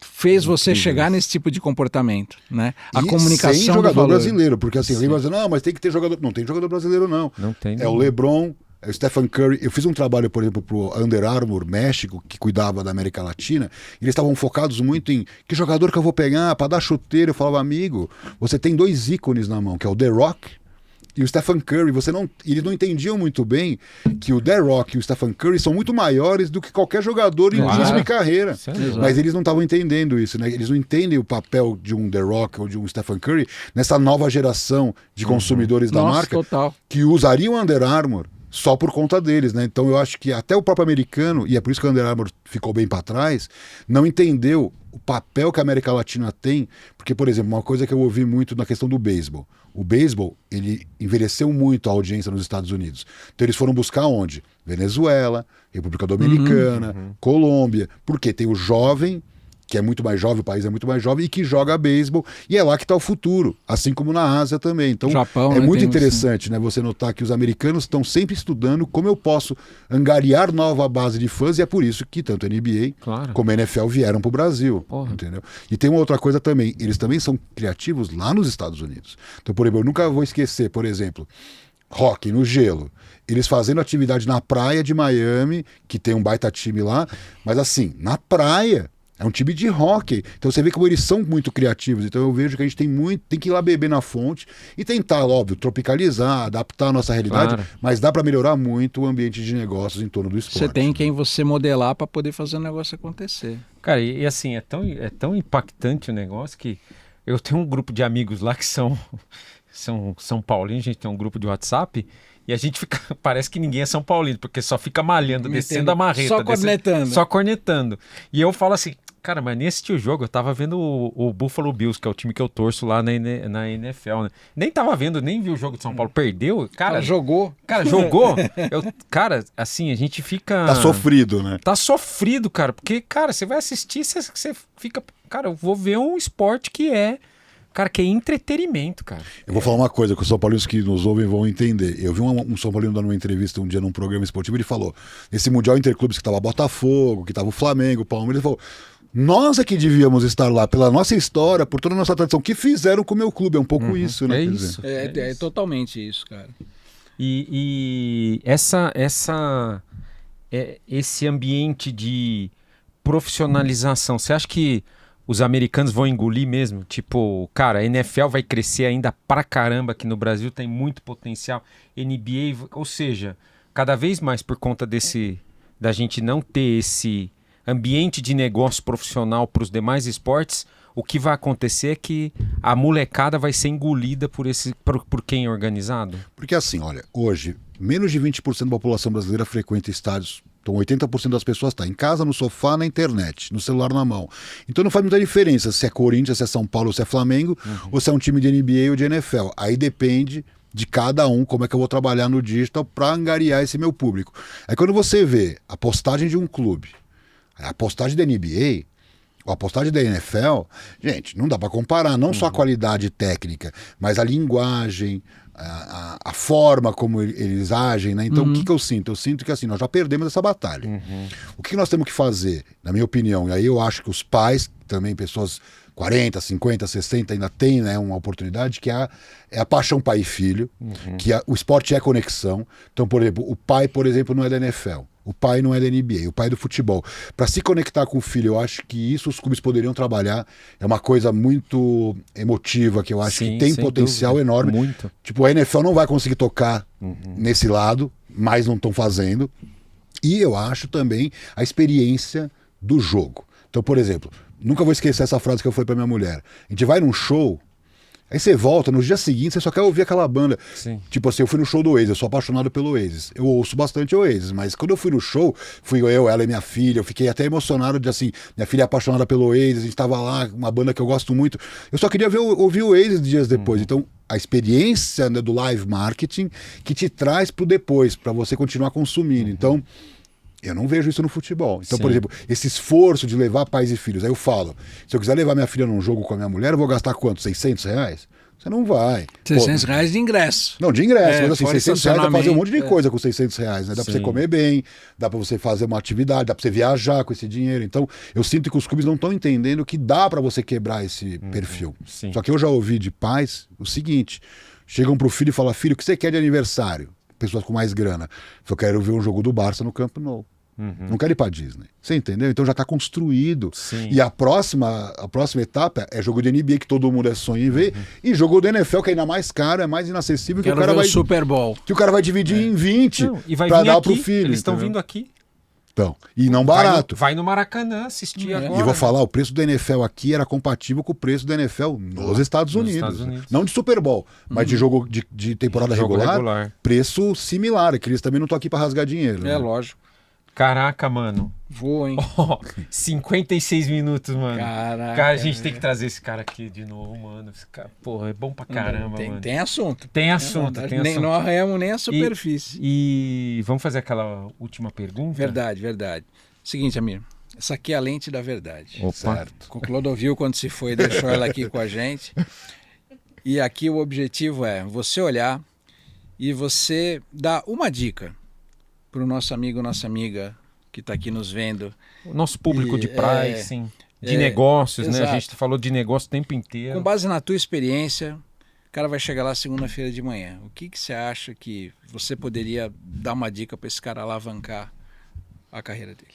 [SPEAKER 2] fez você chegar nesse tipo de comportamento, né? A
[SPEAKER 1] E
[SPEAKER 2] comunicação
[SPEAKER 1] sem
[SPEAKER 2] do
[SPEAKER 1] jogador
[SPEAKER 2] valor.
[SPEAKER 1] brasileiro, porque assim, alguém vai dizer, não, mas tem que ter jogador. Não tem jogador brasileiro, não.
[SPEAKER 3] Não tem.
[SPEAKER 1] É o LeBron, é o Stephen Curry. Eu fiz um trabalho, por exemplo, pro Under Armour México, que cuidava da América Latina. E eles estavam focados muito em que jogador que eu vou pegar para dar chuteiro. Eu falava, amigo, você tem 2 ícones na mão, que é o The Rock e o Stephen Curry. Eles não entendiam muito bem que o The Rock e o Stephen Curry são muito maiores do que qualquer jogador em
[SPEAKER 3] Claro.
[SPEAKER 1] ritmo e carreira.
[SPEAKER 3] Sério?
[SPEAKER 1] Mas eles não estavam entendendo isso, né? Eles não entendem o papel de um The Rock ou de um Stephen Curry nessa nova geração de consumidores da
[SPEAKER 2] Nossa,
[SPEAKER 1] marca
[SPEAKER 2] total.
[SPEAKER 1] que usariam Under Armour só por conta deles, né? Então eu acho que até o próprio americano, e é por isso que o Under Armour ficou bem para trás, não entendeu o papel que a América Latina tem, porque, por exemplo, uma coisa que eu ouvi muito na questão do beisebol. O beisebol, ele envelheceu muito a audiência nos Estados Unidos. Então eles foram buscar onde? Venezuela, República Dominicana, Colômbia, porque tem o jovem, que é muito mais jovem, o país é muito mais jovem, e que joga beisebol, e é lá que está o futuro, assim como na Ásia também. Então,
[SPEAKER 2] Japão,
[SPEAKER 1] é
[SPEAKER 2] né,
[SPEAKER 1] muito
[SPEAKER 2] tem
[SPEAKER 1] interessante, né, você notar que os americanos estão sempre estudando como eu posso angariar nova base de fãs, e é por isso que tanto a NBA
[SPEAKER 3] Claro.
[SPEAKER 1] como a NFL vieram para o Brasil,
[SPEAKER 3] Porra.
[SPEAKER 1] entendeu? E tem uma outra coisa também, eles também são criativos lá nos Estados Unidos. Então, por exemplo, eu nunca vou esquecer, por exemplo, hóquei no gelo. Eles fazendo atividade na praia de Miami, que tem um baita time lá, mas assim, na praia. É um time de hóquei. Então você vê como eles são muito criativos. Então eu vejo que a gente tem que ir lá beber na fonte e tentar, óbvio, tropicalizar, adaptar a nossa realidade,
[SPEAKER 3] Claro.
[SPEAKER 1] mas dá para melhorar muito o ambiente de negócios em torno do esporte.
[SPEAKER 2] Você tem quem você modelar para poder fazer o negócio acontecer.
[SPEAKER 3] Cara, e assim, é tão impactante o negócio que eu tenho um grupo de amigos lá que são São Paulinos, a gente tem um grupo de WhatsApp e a gente fica, parece que ninguém é São Paulino, porque só fica malhando, descendo a marreta.
[SPEAKER 2] Só cornetando.
[SPEAKER 3] Só cornetando. E eu falo assim, cara, mas nem assisti o jogo, eu tava vendo o Buffalo Bills, que é o time que eu torço lá na NFL, né? Nem tava vendo, nem vi o jogo de São Paulo, perdeu, cara.
[SPEAKER 2] Jogou.
[SPEAKER 3] Cara, jogou. Cara, assim, a gente fica...
[SPEAKER 1] Tá sofrido, né?
[SPEAKER 3] Tá sofrido, cara, porque, cara, você vai assistir, você fica... Cara, eu vou ver um esporte que é Cara, que é entretenimento, cara.
[SPEAKER 1] Eu vou falar uma coisa que os São Paulinos que nos ouvem vão entender. Eu vi um São Paulino dando uma entrevista um dia num programa esportivo, ele falou, esse Mundial Interclubes que tava Botafogo, que tava o Flamengo, o Palmeiras, ele falou, nós é que devíamos estar lá, pela nossa história, por toda a nossa tradição, que fizeram com o meu clube, é um pouco isso, né?
[SPEAKER 3] É
[SPEAKER 1] quer
[SPEAKER 3] isso.
[SPEAKER 1] dizer.
[SPEAKER 2] É totalmente isso, cara.
[SPEAKER 3] E esse ambiente de profissionalização, você acha que os americanos vão engolir mesmo? Tipo, cara, a NFL vai crescer ainda pra caramba aqui no Brasil, tem muito potencial. NBA, ou seja, cada vez mais por conta da gente não ter esse ambiente de negócio profissional para os demais esportes, o que vai acontecer é que a molecada vai ser engolida por quem é organizado?
[SPEAKER 1] Porque assim, olha, hoje, menos de 20% da população brasileira frequenta estádios. Então 80% das pessoas está em casa, no sofá, na internet, no celular na mão. Então não faz muita diferença se é Corinthians, se é São Paulo, se é Flamengo, ou se é um time de NBA ou de NFL. Aí depende de cada um, como é que eu vou trabalhar no digital para angariar esse meu público. Aí quando você vê a postagem de um clube, a postagem da NBA, ou a postagem da NFL, gente, não dá para comparar, não só a qualidade técnica, mas a linguagem, a forma como eles agem, né? Então, o que eu sinto? Eu sinto que assim, nós já perdemos essa batalha. O que nós temos que fazer, na minha opinião, e aí eu acho que os pais, também pessoas 40, 50, 60 ainda têm, né, uma oportunidade, que é a paixão pai e filho, que o esporte é conexão. Então, por exemplo, o pai, por exemplo, não é da NFL. O pai não é da NBA, o pai é do futebol. Para se conectar com o filho, eu acho que isso os clubes poderiam trabalhar. É uma coisa muito emotiva, que eu acho que tem potencial enorme.
[SPEAKER 3] Muito.
[SPEAKER 1] Tipo, a NFL não vai conseguir tocar nesse lado, mas não estão fazendo. E eu acho também a experiência do jogo. Então, por exemplo, nunca vou esquecer essa frase que eu falei para minha mulher. A gente vai num show, aí você volta, no dia seguinte você só quer ouvir aquela banda.
[SPEAKER 3] Sim.
[SPEAKER 1] Tipo assim, eu fui no show do Oasis, eu sou apaixonado pelo Oasis. Eu ouço bastante Oasis, mas quando eu fui no show, fui eu, ela e minha filha, eu fiquei até emocionado de assim, minha filha é apaixonada pelo Oasis, a gente tava lá, uma banda que eu gosto muito. Eu só queria ouvir o Oasis dias depois. Então, a experiência, né, do live marketing que te traz pro depois, para você continuar consumindo. Então, eu não vejo isso no futebol. Então, por exemplo, esse esforço de levar pais e filhos. Aí eu falo, se eu quiser levar minha filha num jogo com a minha mulher, eu vou gastar quanto? R$600? Você não vai.
[SPEAKER 2] R$600 de ingresso.
[SPEAKER 1] Não, de ingresso, mas assim,
[SPEAKER 2] fora
[SPEAKER 1] R$600 dá pra fazer um monte de
[SPEAKER 2] estacionamento,
[SPEAKER 1] coisa com R$600, né? Dá pra você comer bem, dá pra você fazer uma atividade, dá pra você viajar com esse dinheiro. Então, eu sinto que os clubes não estão entendendo que dá pra você quebrar esse perfil.
[SPEAKER 3] Sim.
[SPEAKER 1] Só que eu já ouvi de pais o seguinte, chegam pro filho e falam, filho, o que você quer de aniversário? Pessoas com mais grana. Eu quero ver um jogo do Barça no Camp Nou. Não quero ir pra Disney. Você entendeu? Então já tá construído.
[SPEAKER 3] Sim.
[SPEAKER 1] E a próxima etapa é jogo de NBA, que todo mundo é sonho em ver, e jogo do NFL, que é ainda mais caro, é mais inacessível,
[SPEAKER 2] Quero
[SPEAKER 1] que o cara
[SPEAKER 2] ver
[SPEAKER 1] vai.
[SPEAKER 2] o Super Bowl.
[SPEAKER 1] Que o cara vai dividir em 20
[SPEAKER 3] Não, e vai
[SPEAKER 1] pra
[SPEAKER 3] vir
[SPEAKER 1] dar
[SPEAKER 3] aqui,
[SPEAKER 1] pro filho.
[SPEAKER 3] eles estão
[SPEAKER 1] entendeu?
[SPEAKER 3] vindo aqui.
[SPEAKER 1] Então, e não barato.
[SPEAKER 3] Vai no Maracanã assistir agora.
[SPEAKER 1] E eu vou
[SPEAKER 3] né?
[SPEAKER 1] falar, o preço do NFL aqui era compatível com o preço do NFL nos Estados Unidos.
[SPEAKER 3] Estados Unidos.
[SPEAKER 1] Não de Super Bowl, mas de jogo de temporada
[SPEAKER 3] Jogo
[SPEAKER 1] regular,
[SPEAKER 3] regular.
[SPEAKER 1] preço similar. É que eles também não estão aqui para rasgar dinheiro. né?
[SPEAKER 2] Lógico.
[SPEAKER 3] Caraca, mano.
[SPEAKER 2] Vou, hein?
[SPEAKER 3] 56 minutos, mano.
[SPEAKER 2] Caraca.
[SPEAKER 3] Cara, a gente tem que trazer esse cara aqui de novo, mano. Esse cara, porra, é bom pra caramba, mano.
[SPEAKER 2] Tem assunto.
[SPEAKER 3] Tem assunto, tem assunto.
[SPEAKER 2] Não arranhamos nem a superfície.
[SPEAKER 3] E vamos fazer aquela última pergunta?
[SPEAKER 2] Verdade. Seguinte, Amir. Essa aqui é a lente da verdade.
[SPEAKER 3] Opa.
[SPEAKER 1] Certo.
[SPEAKER 2] O Clodovil, quando se foi, deixou ela aqui com a gente. E aqui o objetivo é você olhar e você dar uma dica para o nosso amigo, nossa amiga que está aqui nos vendo.
[SPEAKER 3] O nosso público de pricing, de
[SPEAKER 2] é,
[SPEAKER 3] negócios, né? A
[SPEAKER 2] exato.
[SPEAKER 3] gente falou de negócio o tempo inteiro.
[SPEAKER 2] Com base na tua experiência, o cara vai chegar lá segunda-feira de manhã. O que você acha que você poderia dar uma dica para esse cara alavancar a carreira dele?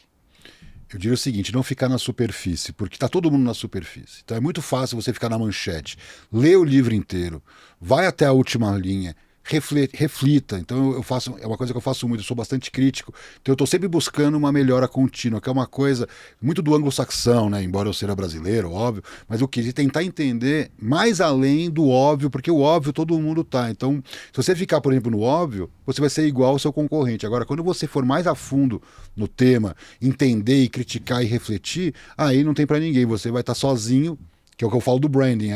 [SPEAKER 1] Eu diria o seguinte, não ficar na superfície, porque está todo mundo na superfície. Então é muito fácil você ficar na manchete. Lê o livro inteiro, vai até a última linha, reflita. Então eu faço, é uma coisa que eu faço muito, eu sou bastante crítico. Então eu estou sempre buscando uma melhora contínua, que é uma coisa muito do anglo-saxão, né? Embora eu seja brasileiro, óbvio, mas eu quis tentar entender mais além do óbvio, porque o óbvio todo mundo tá. Então, se você ficar, por exemplo, no óbvio, você vai ser igual ao seu concorrente. Agora, quando você for mais a fundo no tema, entender e criticar e refletir, aí não tem para ninguém. Você vai estar sozinho que é o que eu falo do branding.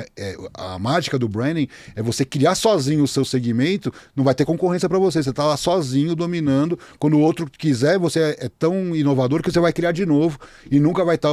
[SPEAKER 1] A mágica do branding é você criar sozinho o seu segmento, não vai ter concorrência para você. Você está lá sozinho, dominando. Quando o outro quiser, você é tão inovador que você vai criar de novo e nunca vai estar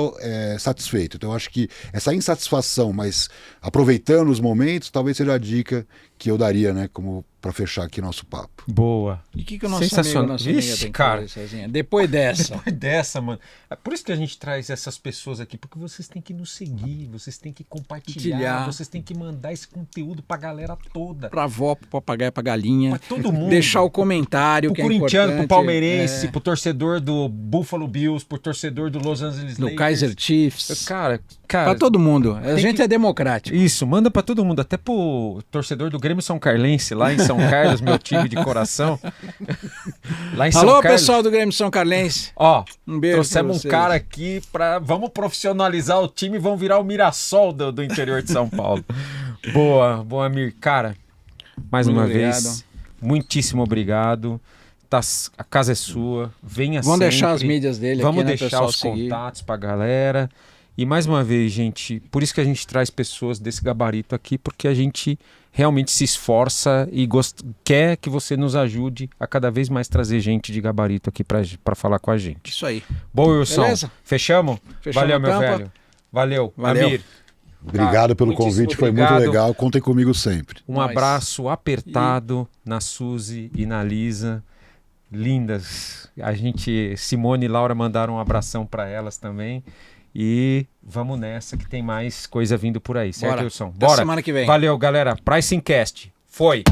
[SPEAKER 1] satisfeito. Então, eu acho que essa insatisfação, mas aproveitando os momentos, talvez seja a dica que eu daria, né, como para fechar aqui nosso papo.
[SPEAKER 3] Boa.
[SPEAKER 2] E o que o nosso
[SPEAKER 3] Sensacional.
[SPEAKER 2] amigo, nossa amiga tem que fazer, Cezinha? Depois dessa.
[SPEAKER 3] Depois dessa, mano. É por isso que a gente traz essas pessoas aqui, porque vocês têm que nos seguir, vocês têm que compartilhar, vocês têm que mandar esse conteúdo pra galera toda.
[SPEAKER 2] Pra avó, pro papagaio, pra galinha.
[SPEAKER 3] Pra todo mundo.
[SPEAKER 2] Deixar o comentário,
[SPEAKER 3] pro
[SPEAKER 2] que
[SPEAKER 3] corintiano,
[SPEAKER 2] é
[SPEAKER 3] pro
[SPEAKER 2] importante.
[SPEAKER 3] palmeirense, pro torcedor do Buffalo Bills, pro torcedor do Los Angeles
[SPEAKER 2] No
[SPEAKER 3] Lakers.
[SPEAKER 2] Kaiser Chiefs.
[SPEAKER 3] Cara,
[SPEAKER 2] Pra todo mundo. A gente é democrático.
[SPEAKER 3] Isso, manda pra todo mundo, até pro torcedor do Grêmio São Carlense, lá em São Carlos, meu time de coração. Lá em São
[SPEAKER 2] Alô,
[SPEAKER 3] Carlos.
[SPEAKER 2] pessoal do Grêmio São Carlense.
[SPEAKER 3] Ó,
[SPEAKER 2] Um beijo
[SPEAKER 3] trouxemos
[SPEAKER 2] pra
[SPEAKER 3] um
[SPEAKER 2] vocês.
[SPEAKER 3] cara aqui pra... Vamos profissionalizar o time e vamos virar o Mirassol do interior de São Paulo. Boa, Amir. Cara, mais
[SPEAKER 2] Muito
[SPEAKER 3] uma
[SPEAKER 2] obrigado.
[SPEAKER 3] vez, muitíssimo obrigado. A casa é sua, venha
[SPEAKER 2] Vamos
[SPEAKER 3] sempre.
[SPEAKER 2] deixar as mídias dele
[SPEAKER 3] Vamos
[SPEAKER 2] aqui, né,
[SPEAKER 3] deixar
[SPEAKER 2] pessoal,
[SPEAKER 3] os
[SPEAKER 2] seguir.
[SPEAKER 3] contatos pra galera. E mais uma vez, gente, por isso que a gente traz pessoas desse gabarito aqui, porque a gente realmente se esforça e quer que você nos ajude a cada vez mais trazer gente de gabarito aqui para falar com a gente.
[SPEAKER 2] Isso aí.
[SPEAKER 3] Bom, Wilson,
[SPEAKER 2] Beleza?
[SPEAKER 3] fechamos?
[SPEAKER 2] Fechamos
[SPEAKER 3] Valeu,
[SPEAKER 2] a
[SPEAKER 3] meu
[SPEAKER 2] tampa.
[SPEAKER 3] velho. Valeu.
[SPEAKER 2] Valeu.
[SPEAKER 3] Amir,
[SPEAKER 1] Obrigado pelo
[SPEAKER 3] muitíssimo
[SPEAKER 1] convite, foi
[SPEAKER 3] obrigado.
[SPEAKER 1] muito legal. Contem comigo sempre.
[SPEAKER 3] um
[SPEAKER 2] Nós.
[SPEAKER 3] abraço apertado na Suzy e na Lisa. Lindas. A gente, Simone e Laura mandaram um abração para elas também. E vamos nessa que tem mais coisa vindo por aí, certo,
[SPEAKER 2] Bora.
[SPEAKER 3] Wilson?
[SPEAKER 2] Até
[SPEAKER 3] Bora.
[SPEAKER 2] semana que vem.
[SPEAKER 3] Valeu, galera. Pricing Cast. Foi.